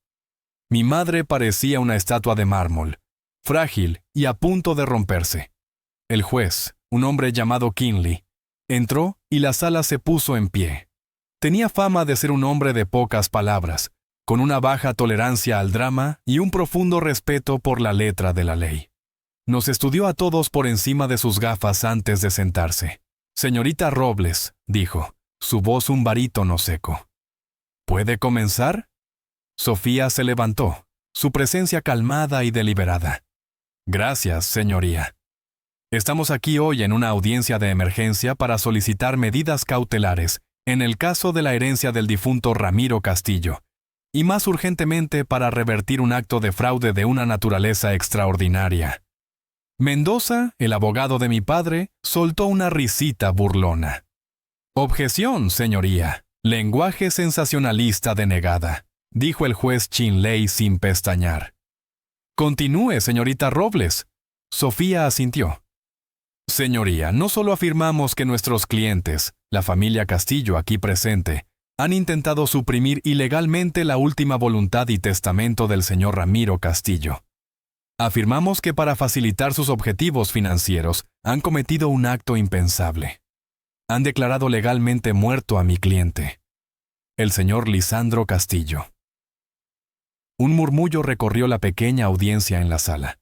Mi madre parecía una estatua de mármol, frágil y a punto de romperse. El juez, un hombre llamado Kinley, entró y la sala se puso en pie. Tenía fama de ser un hombre de pocas palabras, con una baja tolerancia al drama y un profundo respeto por la letra de la ley. Nos estudió a todos por encima de sus gafas antes de sentarse. «Señorita Robles», dijo, su voz un barítono seco. «¿Puede comenzar?» Sofía se levantó, su presencia calmada y deliberada. «Gracias, señoría. Estamos aquí hoy en una audiencia de emergencia para solicitar medidas cautelares en el caso de la herencia del difunto Ramiro Castillo, y más urgentemente para revertir un acto de fraude de una naturaleza extraordinaria». Mendoza, el abogado de mi padre, soltó una risita burlona. «Objeción, señoría. Lenguaje sensacionalista denegada», dijo el juez Kinley sin pestañear. «Continúe, señorita Robles». Sofía asintió. «Señoría, no solo afirmamos que nuestros clientes, la familia Castillo aquí presente, han intentado suprimir ilegalmente la última voluntad y testamento del señor Ramiro Castillo. Afirmamos que para facilitar sus objetivos financieros han cometido un acto impensable. Han declarado legalmente muerto a mi cliente, el señor Lisandro Castillo». Un murmullo recorrió la pequeña audiencia en la sala.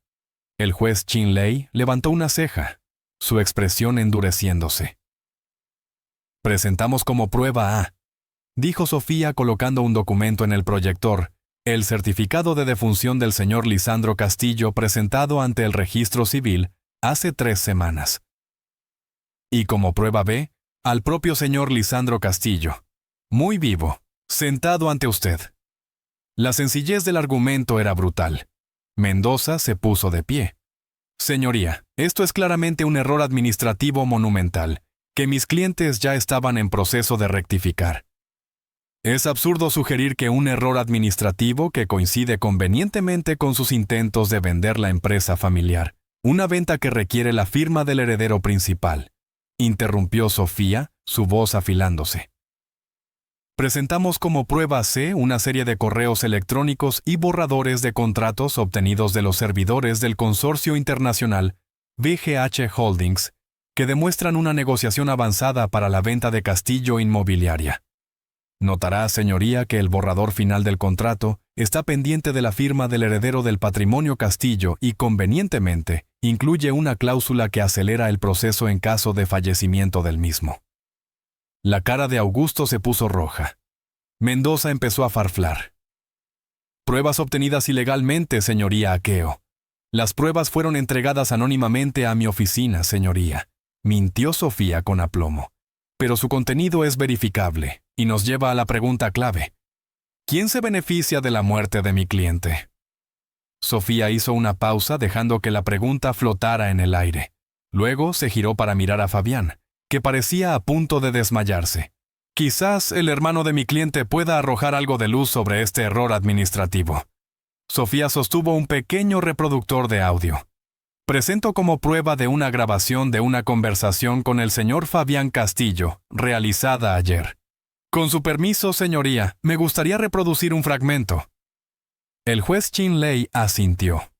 El juez Kinley levantó una ceja, su expresión endureciéndose. «Presentamos como prueba A», dijo Sofía colocando un documento en el proyector, «el certificado de defunción del señor Lisandro Castillo presentado ante el registro civil hace 3 semanas. Y como prueba B, al propio señor Lisandro Castillo, muy vivo, sentado ante usted». La sencillez del argumento era brutal. Mendoza se puso de pie. «Señoría, esto es claramente un error administrativo monumental, que mis clientes ya estaban en proceso de rectificar. Es absurdo sugerir que un error administrativo que coincide convenientemente con sus intentos de vender la empresa familiar, una venta que requiere la firma del heredero principal», interrumpió Sofía, su voz afilándose. «Presentamos como prueba C una serie de correos electrónicos y borradores de contratos obtenidos de los servidores del consorcio internacional VGH Holdings, que demuestran una negociación avanzada para la venta de Castillo Inmobiliaria. Notará, señoría, que el borrador final del contrato está pendiente de la firma del heredero del patrimonio Castillo y, convenientemente, incluye una cláusula que acelera el proceso en caso de fallecimiento del mismo». La cara de Augusto se puso roja. Mendoza empezó a farflar. «Pruebas obtenidas ilegalmente, señoría Aqueo. Las pruebas fueron entregadas anónimamente a mi oficina, señoría», mintió Sofía con aplomo. «Pero su contenido es verificable y nos lleva a la pregunta clave. ¿Quién se beneficia de la muerte de mi cliente?». Sofía hizo una pausa dejando que la pregunta flotara en el aire. Luego se giró para mirar a Fabián, que parecía a punto de desmayarse. «Quizás el hermano de mi cliente pueda arrojar algo de luz sobre este error administrativo». Sofía sostuvo un pequeño reproductor de audio. «Presento como prueba de una grabación de una conversación con el señor Fabián Castillo, realizada ayer. Con su permiso, señoría, me gustaría reproducir un fragmento». El juez Kinley asintió.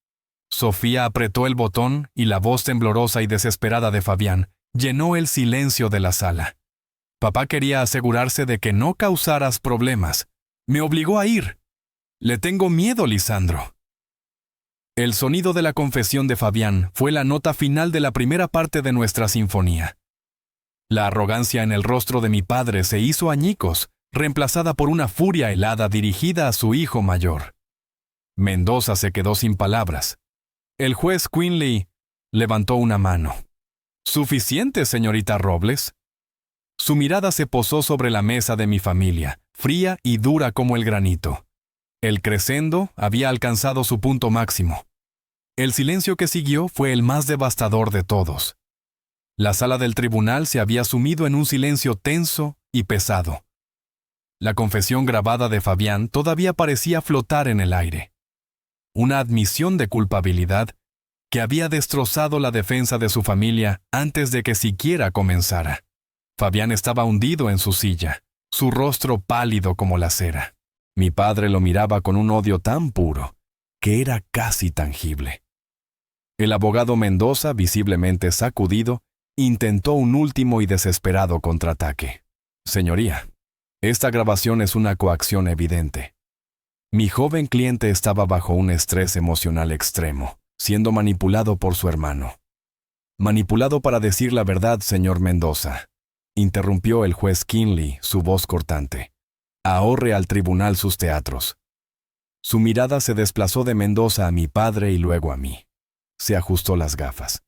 Sofía apretó el botón y la voz temblorosa y desesperada de Fabián llenó el silencio de la sala. «Papá quería asegurarse de que no causaras problemas. Me obligó a ir. Le tengo miedo, Lisandro». El sonido de la confesión de Fabián fue la nota final de la primera parte de nuestra sinfonía. La arrogancia en el rostro de mi padre se hizo añicos, reemplazada por una furia helada dirigida a su hijo mayor. Mendoza se quedó sin palabras. El juez Quinley levantó una mano. «¿Suficiente, señorita Robles?» Su mirada se posó sobre la mesa de mi familia, fría y dura como el granito. El crescendo había alcanzado su punto máximo. El silencio que siguió fue el más devastador de todos. La sala del tribunal se había sumido en un silencio tenso y pesado. La confesión grabada de Fabián todavía parecía flotar en el aire. Una admisión de culpabilidad que había destrozado la defensa de su familia antes de que siquiera comenzara. Fabián estaba hundido en su silla, su rostro pálido como la cera. Mi padre lo miraba con un odio tan puro que era casi tangible. El abogado Mendoza, visiblemente sacudido, intentó un último y desesperado contraataque. «Señoría, esta grabación es una coacción evidente. Mi joven cliente estaba bajo un estrés emocional extremo, siendo manipulado por su hermano». «Manipulado para decir la verdad, señor Mendoza», interrumpió el juez Quinley, su voz cortante. «Ahorre al tribunal sus teatros». Su mirada se desplazó de Mendoza a mi padre y luego a mí. Se ajustó las gafas.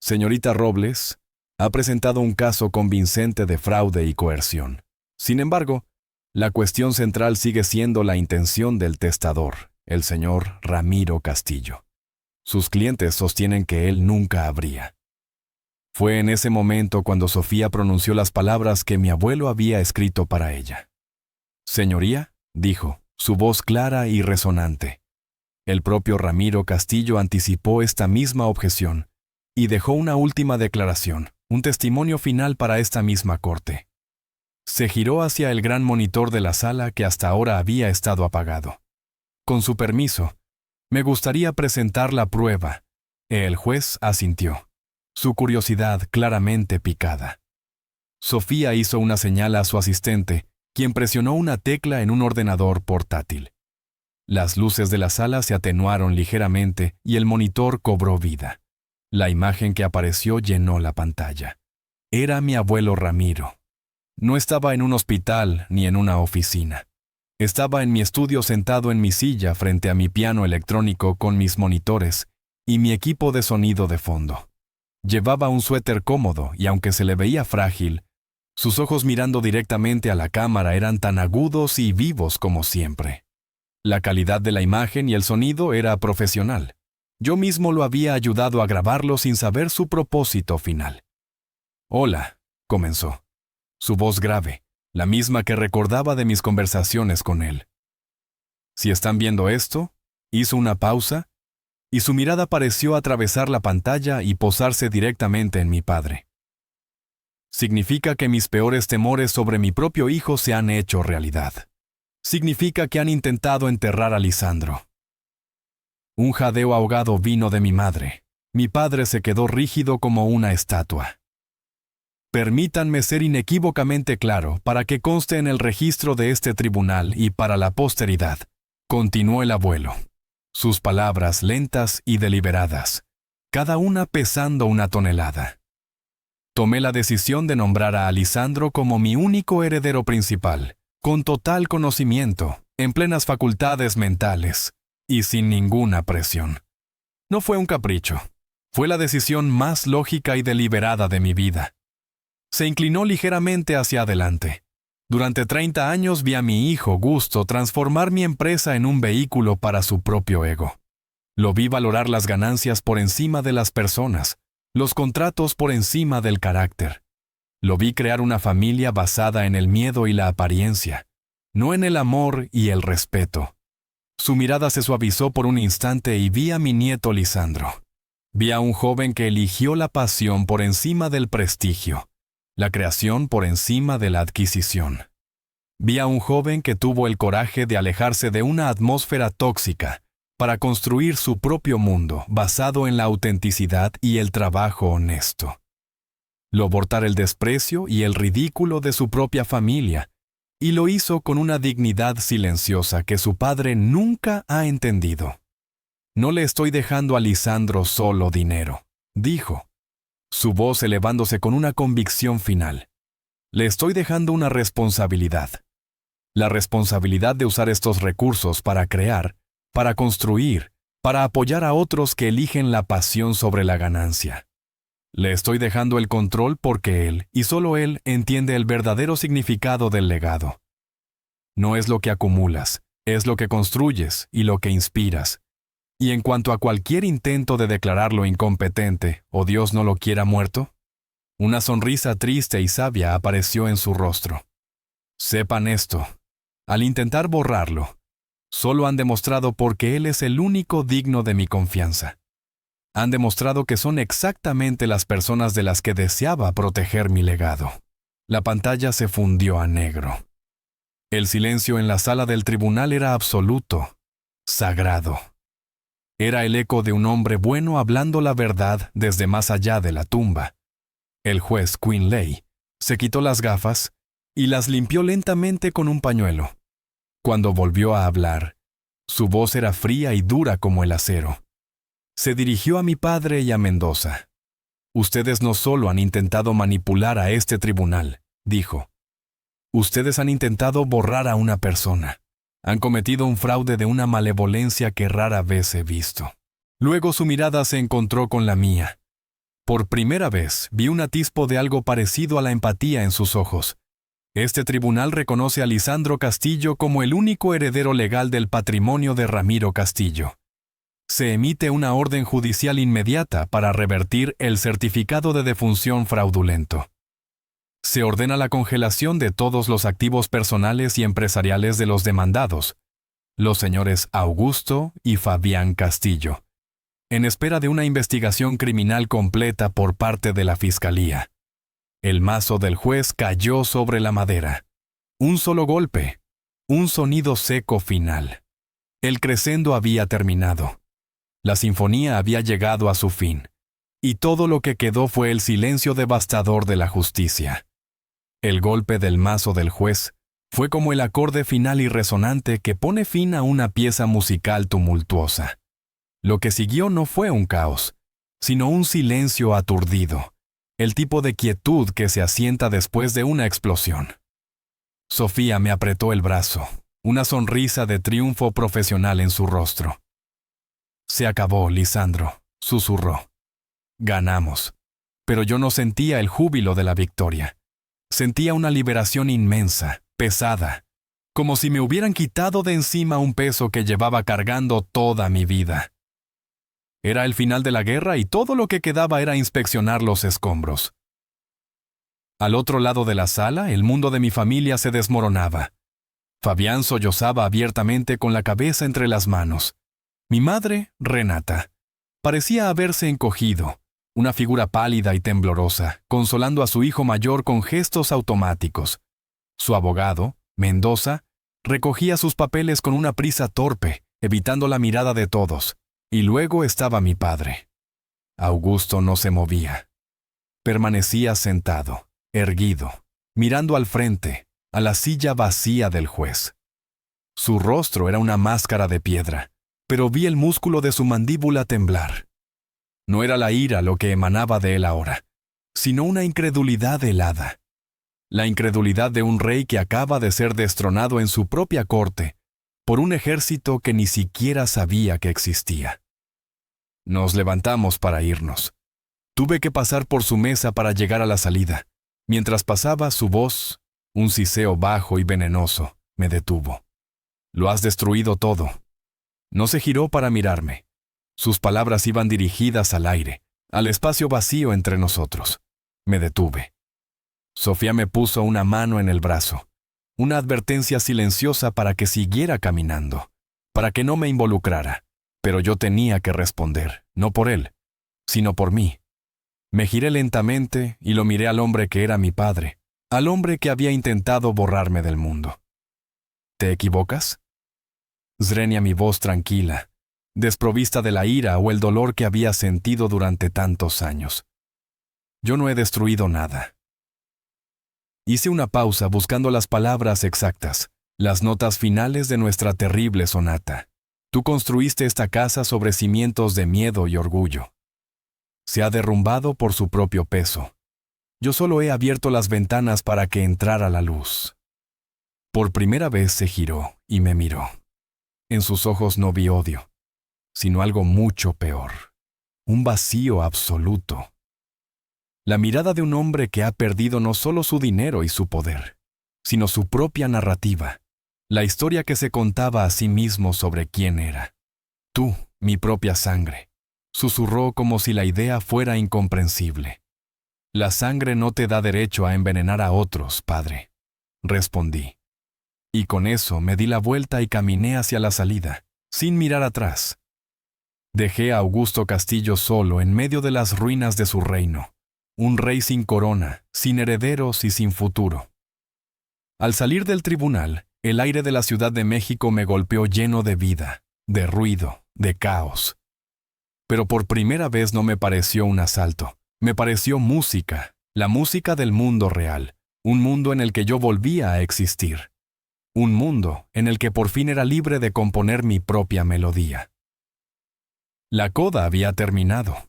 «Señorita Robles ha presentado un caso convincente de fraude y coerción. Sin embargo, la cuestión central sigue siendo la intención del testador, el señor Ramiro Castillo. Sus clientes sostienen que él nunca habría». Fue en ese momento cuando Sofía pronunció las palabras que mi abuelo había escrito para ella. «Señoría», dijo, su voz clara y resonante. El propio Ramiro Castillo anticipó esta misma objeción y dejó una última declaración, un testimonio final para esta misma corte. Se giró hacia el gran monitor de la sala que hasta ahora había estado apagado. «Con su permiso, me gustaría presentar la prueba». El juez asintió, su curiosidad claramente picada. Sofía hizo una señal a su asistente, quien presionó una tecla en un ordenador portátil. Las luces de la sala se atenuaron ligeramente y el monitor cobró vida. La imagen que apareció llenó la pantalla. Era mi abuelo Ramiro. No estaba en un hospital ni en una oficina. Estaba en mi estudio sentado en mi silla frente a mi piano electrónico con mis monitores y mi equipo de sonido de fondo. Llevaba un suéter cómodo y aunque se le veía frágil, sus ojos mirando directamente a la cámara eran tan agudos y vivos como siempre. La calidad de la imagen y el sonido era profesional. Yo mismo lo había ayudado a grabarlo sin saber su propósito final. «Hola», comenzó. Su voz grave, la misma que recordaba de mis conversaciones con él. «Si están viendo esto», hizo una pausa, y su mirada pareció atravesar la pantalla y posarse directamente en mi padre. «Significa que mis peores temores sobre mi propio hijo se han hecho realidad. Significa que han intentado enterrar a Lisandro». Un jadeo ahogado vino de mi madre. Mi padre se quedó rígido como una estatua. «Permítanme ser inequívocamente claro para que conste en el registro de este tribunal y para la posteridad», continuó el abuelo. Sus palabras lentas y deliberadas, cada una pesando una tonelada. «Tomé la decisión de nombrar a Lisandro como mi único heredero principal, con total conocimiento, en plenas facultades mentales y sin ninguna presión. No fue un capricho, fue la decisión más lógica y deliberada de mi vida». Se inclinó ligeramente hacia adelante. «Durante 30 años vi a mi hijo Gusto transformar mi empresa en un vehículo para su propio ego. Lo vi valorar las ganancias por encima de las personas, los contratos por encima del carácter. Lo vi crear una familia basada en el miedo y la apariencia, no en el amor y el respeto». Su mirada se suavizó por un instante y vi a mi nieto Lisandro. Vi a un joven que eligió la pasión por encima del prestigio, la creación por encima de la adquisición. Vi a un joven que tuvo el coraje de alejarse de una atmósfera tóxica para construir su propio mundo basado en la autenticidad y el trabajo honesto. Lo abortar el desprecio y el ridículo de su propia familia, y lo hizo con una dignidad silenciosa que su padre nunca ha entendido. «No le estoy dejando a Lisandro solo dinero», dijo, su voz elevándose con una convicción final. «Le estoy dejando una responsabilidad. La responsabilidad de usar estos recursos para crear, para construir, para apoyar a otros que eligen la pasión sobre la ganancia. Le estoy dejando el control porque él, y solo él, entiende el verdadero significado del legado. No es lo que acumulas, es lo que construyes y lo que inspiras. Y en cuanto a cualquier intento de declararlo incompetente o Dios no lo quiera muerto, una sonrisa triste y sabia apareció en su rostro. Sepan esto, al intentar borrarlo, solo han demostrado porque Él es el único digno de mi confianza. Han demostrado que son exactamente las personas de las que deseaba proteger mi legado. La pantalla se fundió a negro. El silencio en la sala del tribunal era absoluto, sagrado. Era el eco de un hombre bueno hablando la verdad desde más allá de la tumba. El juez Quinlay se quitó las gafas y las limpió lentamente con un pañuelo. Cuando volvió a hablar, su voz era fría y dura como el acero. Se dirigió a mi padre y a Mendoza. Ustedes no solo han intentado manipular a este tribunal, dijo. Ustedes han intentado borrar a una persona. Han cometido un fraude de una malevolencia que rara vez he visto. Luego su mirada se encontró con la mía. Por primera vez vi un atisbo de algo parecido a la empatía en sus ojos. Este tribunal reconoce a Lisandro Castillo como el único heredero legal del patrimonio de Ramiro Castillo. Se emite una orden judicial inmediata para revertir el certificado de defunción fraudulento. Se ordena la congelación de todos los activos personales y empresariales de los demandados, los señores Augusto y Fabián Castillo, en espera de una investigación criminal completa por parte de la Fiscalía. El mazo del juez cayó sobre la madera. Un solo golpe, un sonido seco final. El crescendo había terminado. La sinfonía había llegado a su fin, y todo lo que quedó fue el silencio devastador de la justicia. El golpe del mazo del juez fue como el acorde final y resonante que pone fin a una pieza musical tumultuosa. Lo que siguió no fue un caos, sino un silencio aturdido, el tipo de quietud que se asienta después de una explosión. Sofía me apretó el brazo, una sonrisa de triunfo profesional en su rostro. Se acabó, Lisandro, susurró. Ganamos. Pero yo no sentía el júbilo de la victoria. Sentía una liberación inmensa, pesada, como si me hubieran quitado de encima un peso que llevaba cargando toda mi vida. Era el final de la guerra y todo lo que quedaba era inspeccionar los escombros. Al otro lado de la sala, el mundo de mi familia se desmoronaba. Fabián sollozaba abiertamente con la cabeza entre las manos. Mi madre, Renata, parecía haberse encogido, una figura pálida y temblorosa, consolando a su hijo mayor con gestos automáticos. Su abogado, Mendoza, recogía sus papeles con una prisa torpe, evitando la mirada de todos. Y luego estaba mi padre. Augusto no se movía. Permanecía sentado, erguido, mirando al frente, a la silla vacía del juez. Su rostro era una máscara de piedra, pero vi el músculo de su mandíbula temblar. No era la ira lo que emanaba de él ahora, sino una incredulidad helada. La incredulidad de un rey que acaba de ser destronado en su propia corte por un ejército que ni siquiera sabía que existía. Nos levantamos para irnos. Tuve que pasar por su mesa para llegar a la salida. Mientras pasaba, su voz, un siseo bajo y venenoso, me detuvo. Lo has destruido todo. No se giró para mirarme. Sus palabras iban dirigidas al aire, al espacio vacío entre nosotros. Me detuve. Sofía me puso una mano en el brazo, una advertencia silenciosa para que siguiera caminando, para que no me involucrara, pero yo tenía que responder, no por él, sino por mí. Me giré lentamente y lo miré al hombre que era mi padre, al hombre que había intentado borrarme del mundo. ¿Te equivocas? Zrenia mi voz tranquila, desprovista de la ira o el dolor que había sentido durante tantos años. Yo no he destruido nada. Hice una pausa buscando las palabras exactas, las notas finales de nuestra terrible sonata. Tú construiste esta casa sobre cimientos de miedo y orgullo. Se ha derrumbado por su propio peso. Yo solo he abierto las ventanas para que entrara la luz. Por primera vez se giró y me miró. En sus ojos no vi odio, sino algo mucho peor, un vacío absoluto. La mirada de un hombre que ha perdido no solo su dinero y su poder, sino su propia narrativa, la historia que se contaba a sí mismo sobre quién era. Tú, mi propia sangre, susurró como si la idea fuera incomprensible. La sangre no te da derecho a envenenar a otros, padre, respondí. Y con eso me di la vuelta y caminé hacia la salida, sin mirar atrás. Dejé a Augusto Castillo solo en medio de las ruinas de su reino, un rey sin corona, sin herederos y sin futuro. Al salir del tribunal, el aire de la Ciudad de México me golpeó lleno de vida, de ruido, de caos. Pero por primera vez no me pareció un asalto, me pareció música, la música del mundo real, un mundo en el que yo volvía a existir. Un mundo en el que por fin era libre de componer mi propia melodía. La coda había terminado.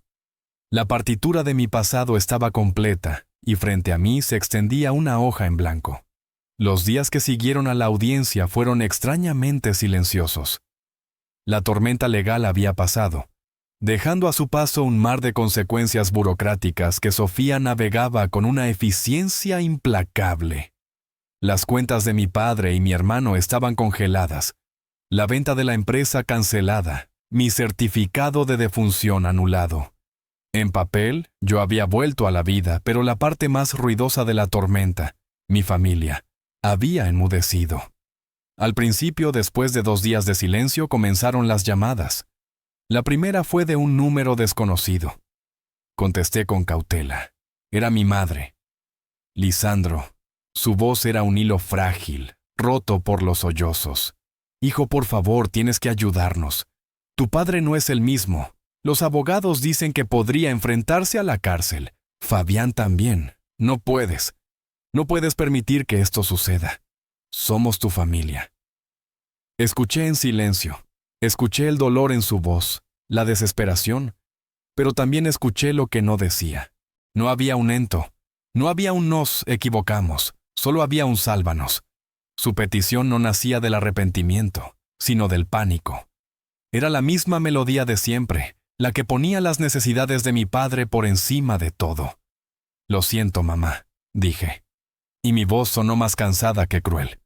La partitura de mi pasado estaba completa y frente a mí se extendía una hoja en blanco. Los días que siguieron a la audiencia fueron extrañamente silenciosos. La tormenta legal había pasado, dejando a su paso un mar de consecuencias burocráticas que Sofía navegaba con una eficiencia implacable. Las cuentas de mi padre y mi hermano estaban congeladas, la venta de la empresa cancelada, mi certificado de defunción anulado. En papel, yo había vuelto a la vida, pero la parte más ruidosa de la tormenta, mi familia, había enmudecido. Al principio, después de 2 días de silencio, comenzaron las llamadas. La primera fue de un número desconocido. Contesté con cautela. Era mi madre. Lisandro. Su voz era un hilo frágil, roto por los sollozos. Hijo, por favor, tienes que ayudarnos. Tu padre no es el mismo. Los abogados dicen que podría enfrentarse a la cárcel. Fabián también. No puedes. No puedes permitir que esto suceda. Somos tu familia. Escuché en silencio. Escuché el dolor en su voz, la desesperación, pero también escuché lo que no decía. No había un ento. No había un nos equivocamos. Solo había un sálvanos. Su petición no nacía del arrepentimiento, sino del pánico. Era la misma melodía de siempre, la que ponía las necesidades de mi padre por encima de todo. Lo siento, mamá, dije. Y mi voz sonó más cansada que cruel.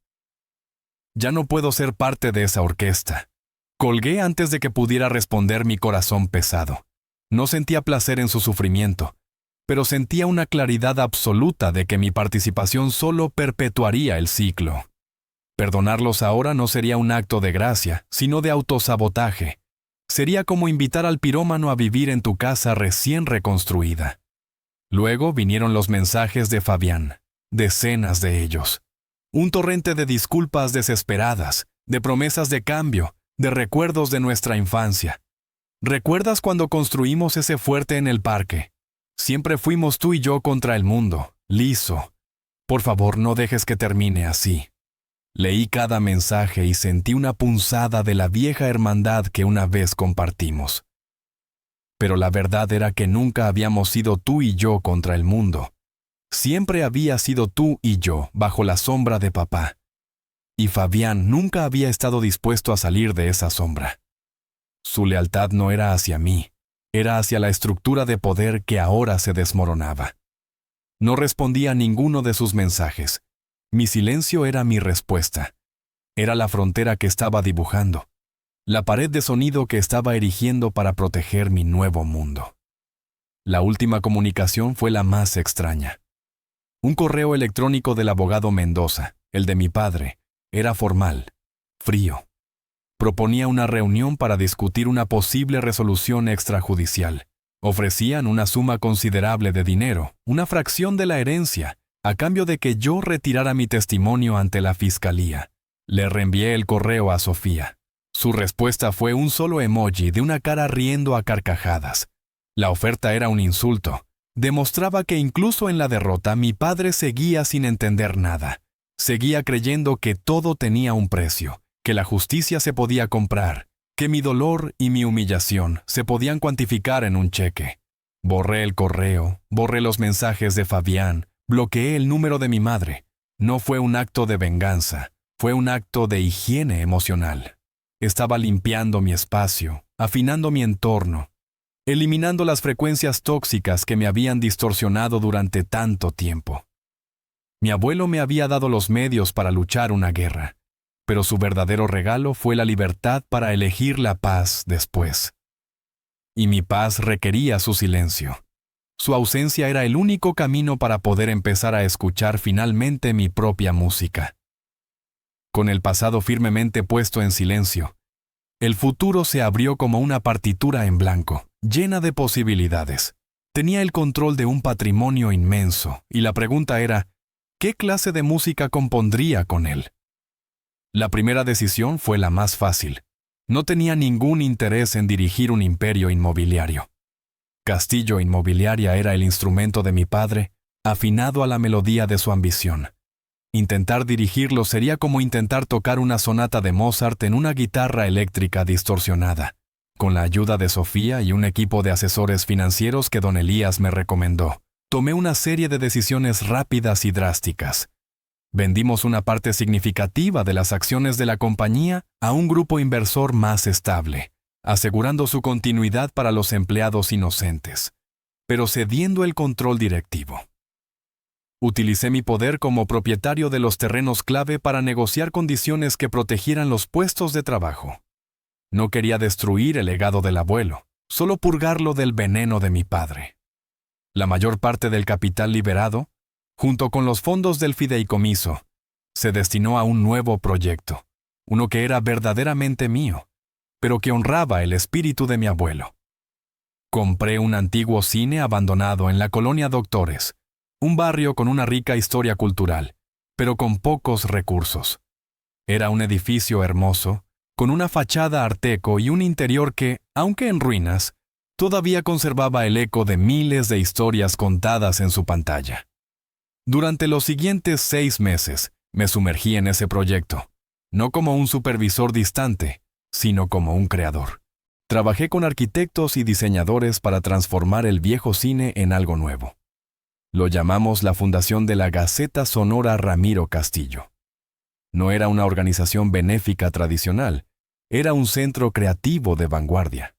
Ya no puedo ser parte de esa orquesta. Colgué antes de que pudiera responder mi corazón pesado. No sentía placer en su sufrimiento, pero sentía una claridad absoluta de que mi participación solo perpetuaría el ciclo. Perdonarlos ahora no sería un acto de gracia, sino de autosabotaje. Sería como invitar al pirómano a vivir en tu casa recién reconstruida. Luego vinieron los mensajes de Fabián, decenas de ellos. Un torrente de disculpas desesperadas, de promesas de cambio, de recuerdos de nuestra infancia. ¿Recuerdas cuando construimos ese fuerte en el parque? Siempre fuimos tú y yo contra el mundo, liso. Por favor, no dejes que termine así. Leí cada mensaje y sentí una punzada de la vieja hermandad que una vez compartimos. Pero la verdad era que nunca habíamos sido tú y yo contra el mundo. Siempre había sido tú y yo bajo la sombra de papá. Y Fabián nunca había estado dispuesto a salir de esa sombra. Su lealtad no era hacia mí, era hacia la estructura de poder que ahora se desmoronaba. No respondía a ninguno de sus mensajes. Mi silencio era mi respuesta. Era la frontera que estaba dibujando, la pared de sonido que estaba erigiendo para proteger mi nuevo mundo. La última comunicación fue la más extraña. Un correo electrónico del abogado Mendoza, el de mi padre, era formal, frío. Proponía una reunión para discutir una posible resolución extrajudicial. Ofrecían una suma considerable de dinero, una fracción de la herencia, a cambio de que yo retirara mi testimonio ante la fiscalía. Le reenvié el correo a Sofía. Su respuesta fue un solo emoji de una cara riendo a carcajadas. La oferta era un insulto. Demostraba que incluso en la derrota mi padre seguía sin entender nada. Seguía creyendo que todo tenía un precio, que la justicia se podía comprar, que mi dolor y mi humillación se podían cuantificar en un cheque. Borré el correo, borré los mensajes de Fabián, bloqueé el número de mi madre. No fue un acto de venganza, fue un acto de higiene emocional. Estaba limpiando mi espacio, afinando mi entorno, eliminando las frecuencias tóxicas que me habían distorsionado durante tanto tiempo. Mi abuelo me había dado los medios para luchar una guerra, pero su verdadero regalo fue la libertad para elegir la paz después. Y mi paz requería su silencio. Su ausencia era el único camino para poder empezar a escuchar finalmente mi propia música. Con el pasado firmemente puesto en silencio, el futuro se abrió como una partitura en blanco, llena de posibilidades. Tenía el control de un patrimonio inmenso, y la pregunta era, ¿qué clase de música compondría con él? La primera decisión fue la más fácil. No tenía ningún interés en dirigir un imperio inmobiliario. Castillo Inmobiliaria era el instrumento de mi padre, afinado a la melodía de su ambición. Intentar dirigirlo sería como intentar tocar una sonata de Mozart en una guitarra eléctrica distorsionada. Con la ayuda de Sofía y un equipo de asesores financieros que don Elías me recomendó, tomé una serie de decisiones rápidas y drásticas. Vendimos una parte significativa de las acciones de la compañía a un grupo inversor más estable, asegurando su continuidad para los empleados inocentes, pero cediendo el control directivo. Utilicé mi poder como propietario de los terrenos clave para negociar condiciones que protegieran los puestos de trabajo. No quería destruir el legado del abuelo, solo purgarlo del veneno de mi padre. La mayor parte del capital liberado, junto con los fondos del fideicomiso, se destinó a un nuevo proyecto, uno que era verdaderamente mío, pero que honraba el espíritu de mi abuelo. Compré un antiguo cine abandonado en la colonia Doctores, un barrio con una rica historia cultural, pero con pocos recursos. Era un edificio hermoso, con una fachada art déco y un interior que, aunque en ruinas, todavía conservaba el eco de miles de historias contadas en su pantalla. Durante los siguientes 6 meses, me sumergí en ese proyecto, no como un supervisor distante, sino como un creador. Trabajé con arquitectos y diseñadores para transformar el viejo cine en algo nuevo. Lo llamamos la Fundación de la Gaceta Sonora Ramiro Castillo. No era una organización benéfica tradicional, era un centro creativo de vanguardia.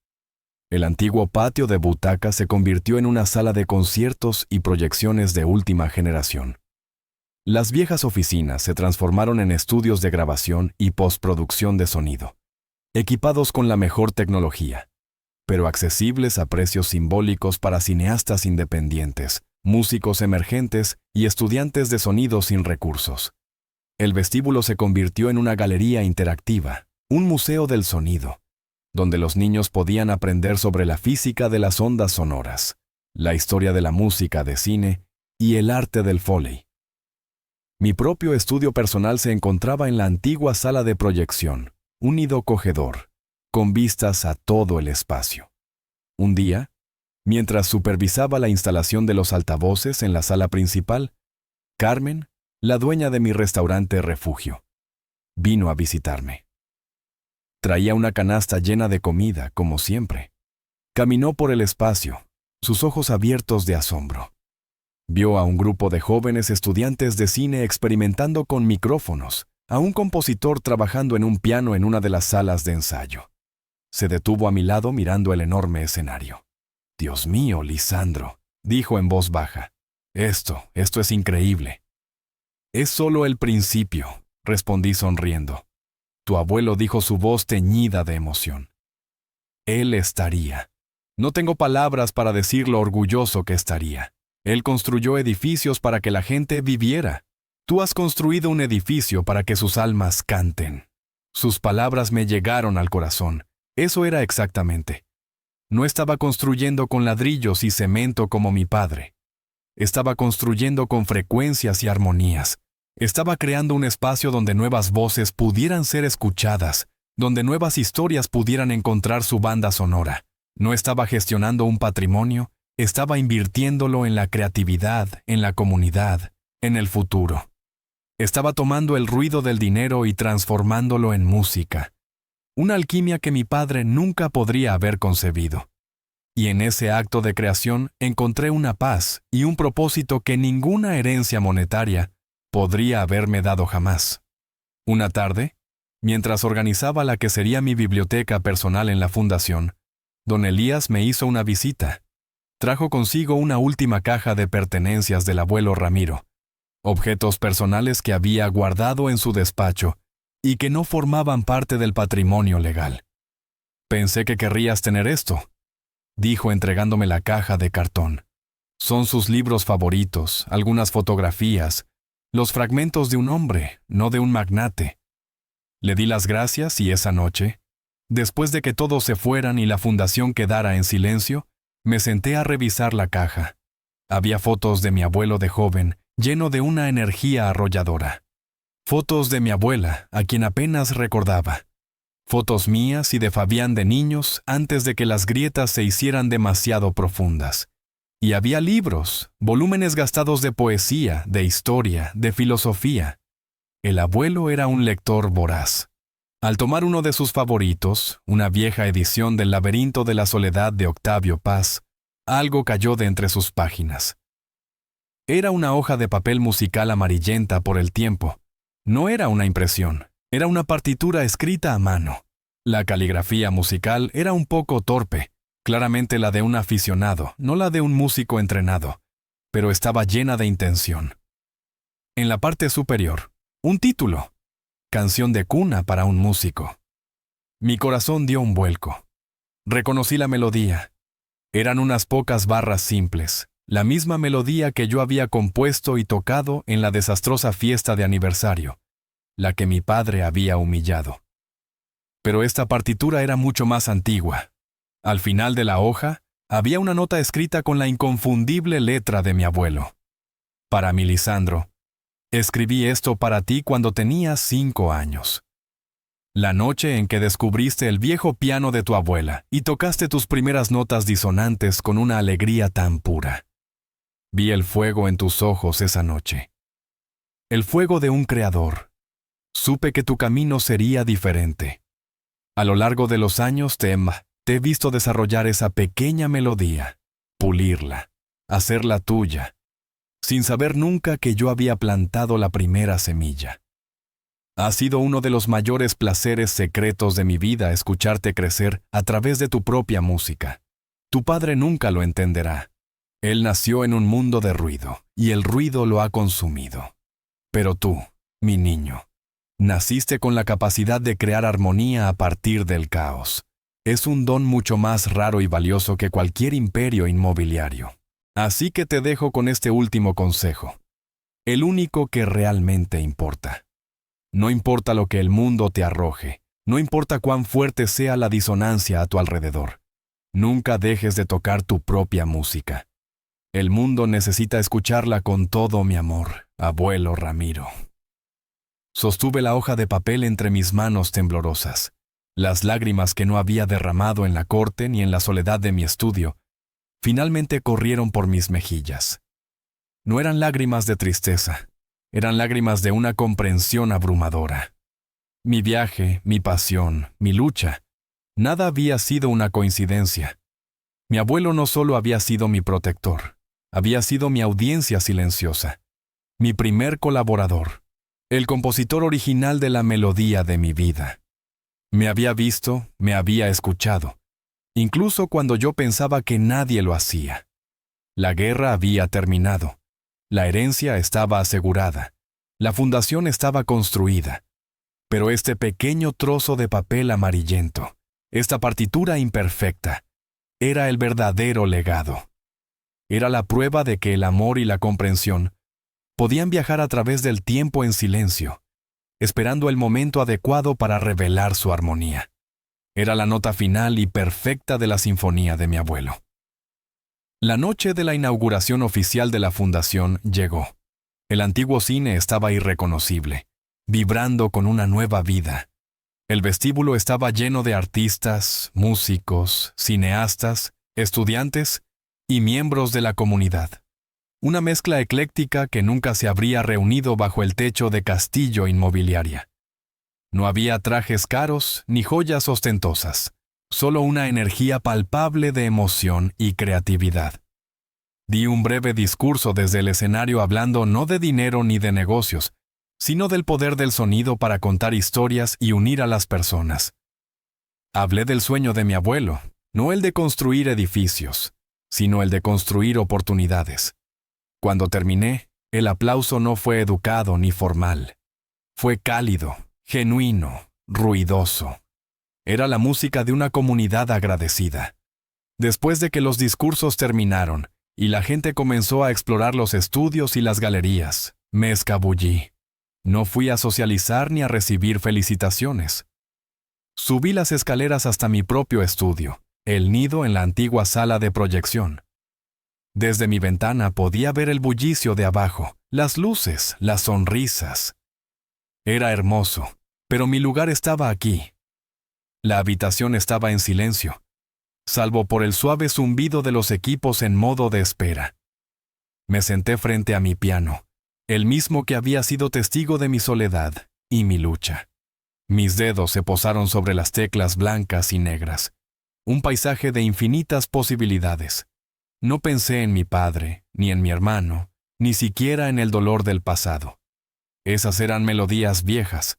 El antiguo patio de butacas se convirtió en una sala de conciertos y proyecciones de última generación. Las viejas oficinas se transformaron en estudios de grabación y postproducción de sonido, equipados con la mejor tecnología, pero accesibles a precios simbólicos para cineastas independientes, músicos emergentes y estudiantes de sonido sin recursos. El vestíbulo se convirtió en una galería interactiva, un museo del sonido, donde los niños podían aprender sobre la física de las ondas sonoras, la historia de la música de cine y el arte del Foley. Mi propio estudio personal se encontraba en la antigua sala de proyección, un nido acogedor, con vistas a todo el espacio. Un día, mientras supervisaba la instalación de los altavoces en la sala principal, Carmen, la dueña de mi restaurante Refugio, vino a visitarme. Traía una canasta llena de comida, como siempre. Caminó por el espacio, sus ojos abiertos de asombro. Vio a un grupo de jóvenes estudiantes de cine experimentando con micrófonos, a un compositor trabajando en un piano en una de las salas de ensayo. Se detuvo a mi lado mirando el enorme escenario. «Dios mío, Lisandro», dijo en voz baja. Esto es increíble». «Es solo el principio», respondí sonriendo. Tu abuelo dijo su voz teñida de emoción. Él estaría. No tengo palabras para decir lo orgulloso que estaría. Él construyó edificios para que la gente viviera. Tú has construido un edificio para que sus almas canten. Sus palabras me llegaron al corazón. Eso era exactamente. No estaba construyendo con ladrillos y cemento como mi padre. Estaba construyendo con frecuencias y armonías. Estaba creando un espacio donde nuevas voces pudieran ser escuchadas, donde nuevas historias pudieran encontrar su banda sonora. No estaba gestionando un patrimonio, estaba invirtiéndolo en la creatividad, en la comunidad, en el futuro. Estaba tomando el ruido del dinero y transformándolo en música. Una alquimia que mi padre nunca podría haber concebido. Y en ese acto de creación encontré una paz y un propósito que ninguna herencia monetaria podría haberme dado jamás. Una tarde, Mientras organizaba la que sería mi biblioteca personal en la fundación, don Elías me hizo una visita. Trajo consigo una última caja de pertenencias del abuelo Ramiro, objetos personales que había guardado en su despacho y que no formaban parte del patrimonio legal. «Pensé que querrías tener esto», dijo entregándome la caja de cartón. «Son sus libros favoritos, algunas fotografías, los fragmentos de un hombre, no de un magnate». Le di las gracias y esa noche, después de que todos se fueran y la fundación quedara en silencio, me senté a revisar la caja. Había fotos de mi abuelo de joven, lleno de una energía arrolladora. Fotos de mi abuela, a quien apenas recordaba. Fotos mías y de Fabián de niños antes de que las grietas se hicieran demasiado profundas. Y había libros, volúmenes gastados de poesía, de historia, de filosofía. El abuelo era un lector voraz. Al tomar uno de sus favoritos, una vieja edición del Laberinto de la Soledad de Octavio Paz, algo cayó de entre sus páginas. Era una hoja de papel musical amarillenta por el tiempo. No era una impresión, era una partitura escrita a mano. La caligrafía musical era un poco torpe, claramente la de un aficionado, no la de un músico entrenado, pero estaba llena de intención. En la parte superior, un título: Canción de cuna para un músico. Mi corazón dio un vuelco. Reconocí la melodía. Eran unas pocas barras simples, la misma melodía que yo había compuesto y tocado en la desastrosa fiesta de aniversario, la que mi padre había humillado. Pero esta partitura era mucho más antigua. Al final de la hoja había una nota escrita con la inconfundible letra de mi abuelo. Para mi Lisandro, escribí esto para ti cuando tenías 5 años. La noche en que descubriste el viejo piano de tu abuela y tocaste tus primeras notas disonantes con una alegría tan pura. Vi el fuego en tus ojos esa noche. El fuego de un creador. Supe que tu camino sería diferente. A lo largo de los años te he visto desarrollar esa pequeña melodía, pulirla, hacerla tuya, sin saber nunca que yo había plantado la primera semilla. Ha sido uno de los mayores placeres secretos de mi vida escucharte crecer a través de tu propia música. Tu padre nunca lo entenderá. Él nació en un mundo de ruido, y el ruido lo ha consumido. Pero tú, mi niño, naciste con la capacidad de crear armonía a partir del caos. Es un don mucho más raro y valioso que cualquier imperio inmobiliario. Así que te dejo con este último consejo. El único que realmente importa. No importa lo que el mundo te arroje, no importa cuán fuerte sea la disonancia a tu alrededor. Nunca dejes de tocar tu propia música. El mundo necesita escucharla con todo mi amor, abuelo Ramiro. Sostuve la hoja de papel entre mis manos temblorosas. Las lágrimas que no había derramado en la corte ni en la soledad de mi estudio, finalmente corrieron por mis mejillas. No eran lágrimas de tristeza. Eran lágrimas de una comprensión abrumadora. Mi viaje, mi pasión, mi lucha, nada había sido una coincidencia. Mi abuelo no solo había sido mi protector, había sido mi audiencia silenciosa, mi primer colaborador, el compositor original de la melodía de mi vida. Me había visto, me había escuchado, incluso cuando yo pensaba que nadie lo hacía. La guerra había terminado. La herencia estaba asegurada. La fundación estaba construida. Pero este pequeño trozo de papel amarillento, esta partitura imperfecta, era el verdadero legado. Era la prueba de que el amor y la comprensión podían viajar a través del tiempo en silencio, esperando el momento adecuado para revelar su armonía. Era la nota final y perfecta de la sinfonía de mi abuelo. La noche de la inauguración oficial de la fundación llegó. El antiguo cine estaba irreconocible, vibrando con una nueva vida. El vestíbulo estaba lleno de artistas, músicos, cineastas, estudiantes y miembros de la comunidad. Una mezcla ecléctica que nunca se habría reunido bajo el techo de Castillo Inmobiliaria. No había trajes caros ni joyas ostentosas. Solo una energía palpable de emoción y creatividad. Di un breve discurso desde el escenario hablando no de dinero ni de negocios, sino del poder del sonido para contar historias y unir a las personas. Hablé del sueño de mi abuelo, no el de construir edificios, sino el de construir oportunidades. Cuando terminé, el aplauso no fue educado ni formal. Fue cálido, genuino, ruidoso. Era la música de una comunidad agradecida. Después de que los discursos terminaron y la gente comenzó a explorar los estudios y las galerías, me escabullí. No fui a socializar ni a recibir felicitaciones. Subí las escaleras hasta mi propio estudio, el nido en la antigua sala de proyección. Desde mi ventana podía ver el bullicio de abajo, las luces, las sonrisas. Era hermoso, pero mi lugar estaba aquí. La habitación estaba en silencio, salvo por el suave zumbido de los equipos en modo de espera. Me senté frente a mi piano, el mismo que había sido testigo de mi soledad y mi lucha. Mis dedos se posaron sobre las teclas blancas y negras, un paisaje de infinitas posibilidades. No pensé en mi padre, ni en mi hermano, ni siquiera en el dolor del pasado. Esas eran melodías viejas,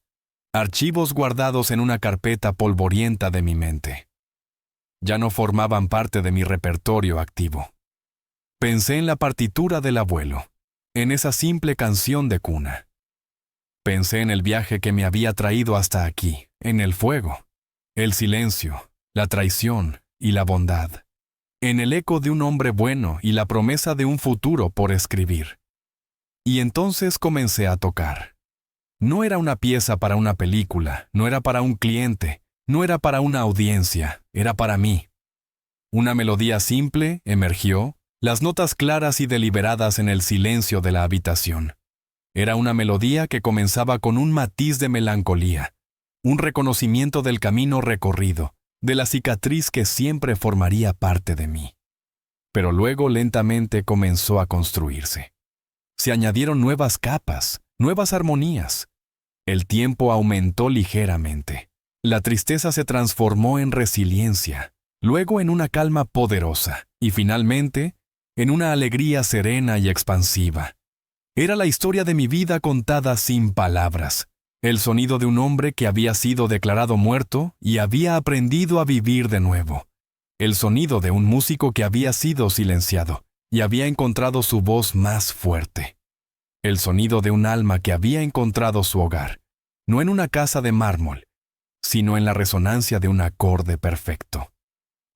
archivos guardados en una carpeta polvorienta de mi mente. Ya no formaban parte de mi repertorio activo. Pensé en la partitura del abuelo, en esa simple canción de cuna. Pensé en el viaje que me había traído hasta aquí, en el fuego, el silencio, la traición y la bondad, en el eco de un hombre bueno y la promesa de un futuro por escribir. Y entonces comencé a tocar. No era una pieza para una película, no era para un cliente, no era para una audiencia, era para mí. Una melodía simple emergió, las notas claras y deliberadas en el silencio de la habitación. Era una melodía que comenzaba con un matiz de melancolía, un reconocimiento del camino recorrido, de la cicatriz que siempre formaría parte de mí. Pero luego lentamente comenzó a construirse. Se añadieron nuevas capas, nuevas armonías. El tiempo aumentó ligeramente. La tristeza se transformó en resiliencia, luego en una calma poderosa y finalmente en una alegría serena y expansiva. Era la historia de mi vida contada sin palabras, el sonido de un hombre que había sido declarado muerto y había aprendido a vivir de nuevo, el sonido de un músico que había sido silenciado y había encontrado su voz más fuerte, el sonido de un alma que había encontrado su hogar, no en una casa de mármol, sino en la resonancia de un acorde perfecto.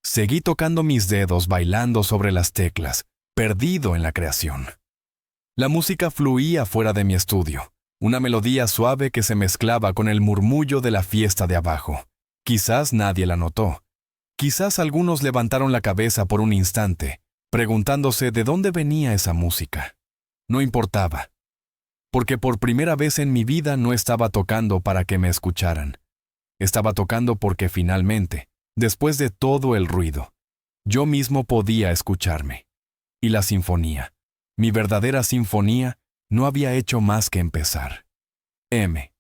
Seguí tocando mis dedos bailando sobre las teclas, perdido en la creación. La música fluía fuera de mi estudio, una melodía suave que se mezclaba con el murmullo de la fiesta de abajo. Quizás nadie la notó. Quizás algunos levantaron la cabeza por un instante, preguntándose de dónde venía esa música. No importaba, porque por primera vez en mi vida no estaba tocando para que me escucharan. Estaba tocando porque finalmente, después de todo el ruido, yo mismo podía escucharme. Y la sinfonía, mi verdadera sinfonía, no había hecho más que empezar. M.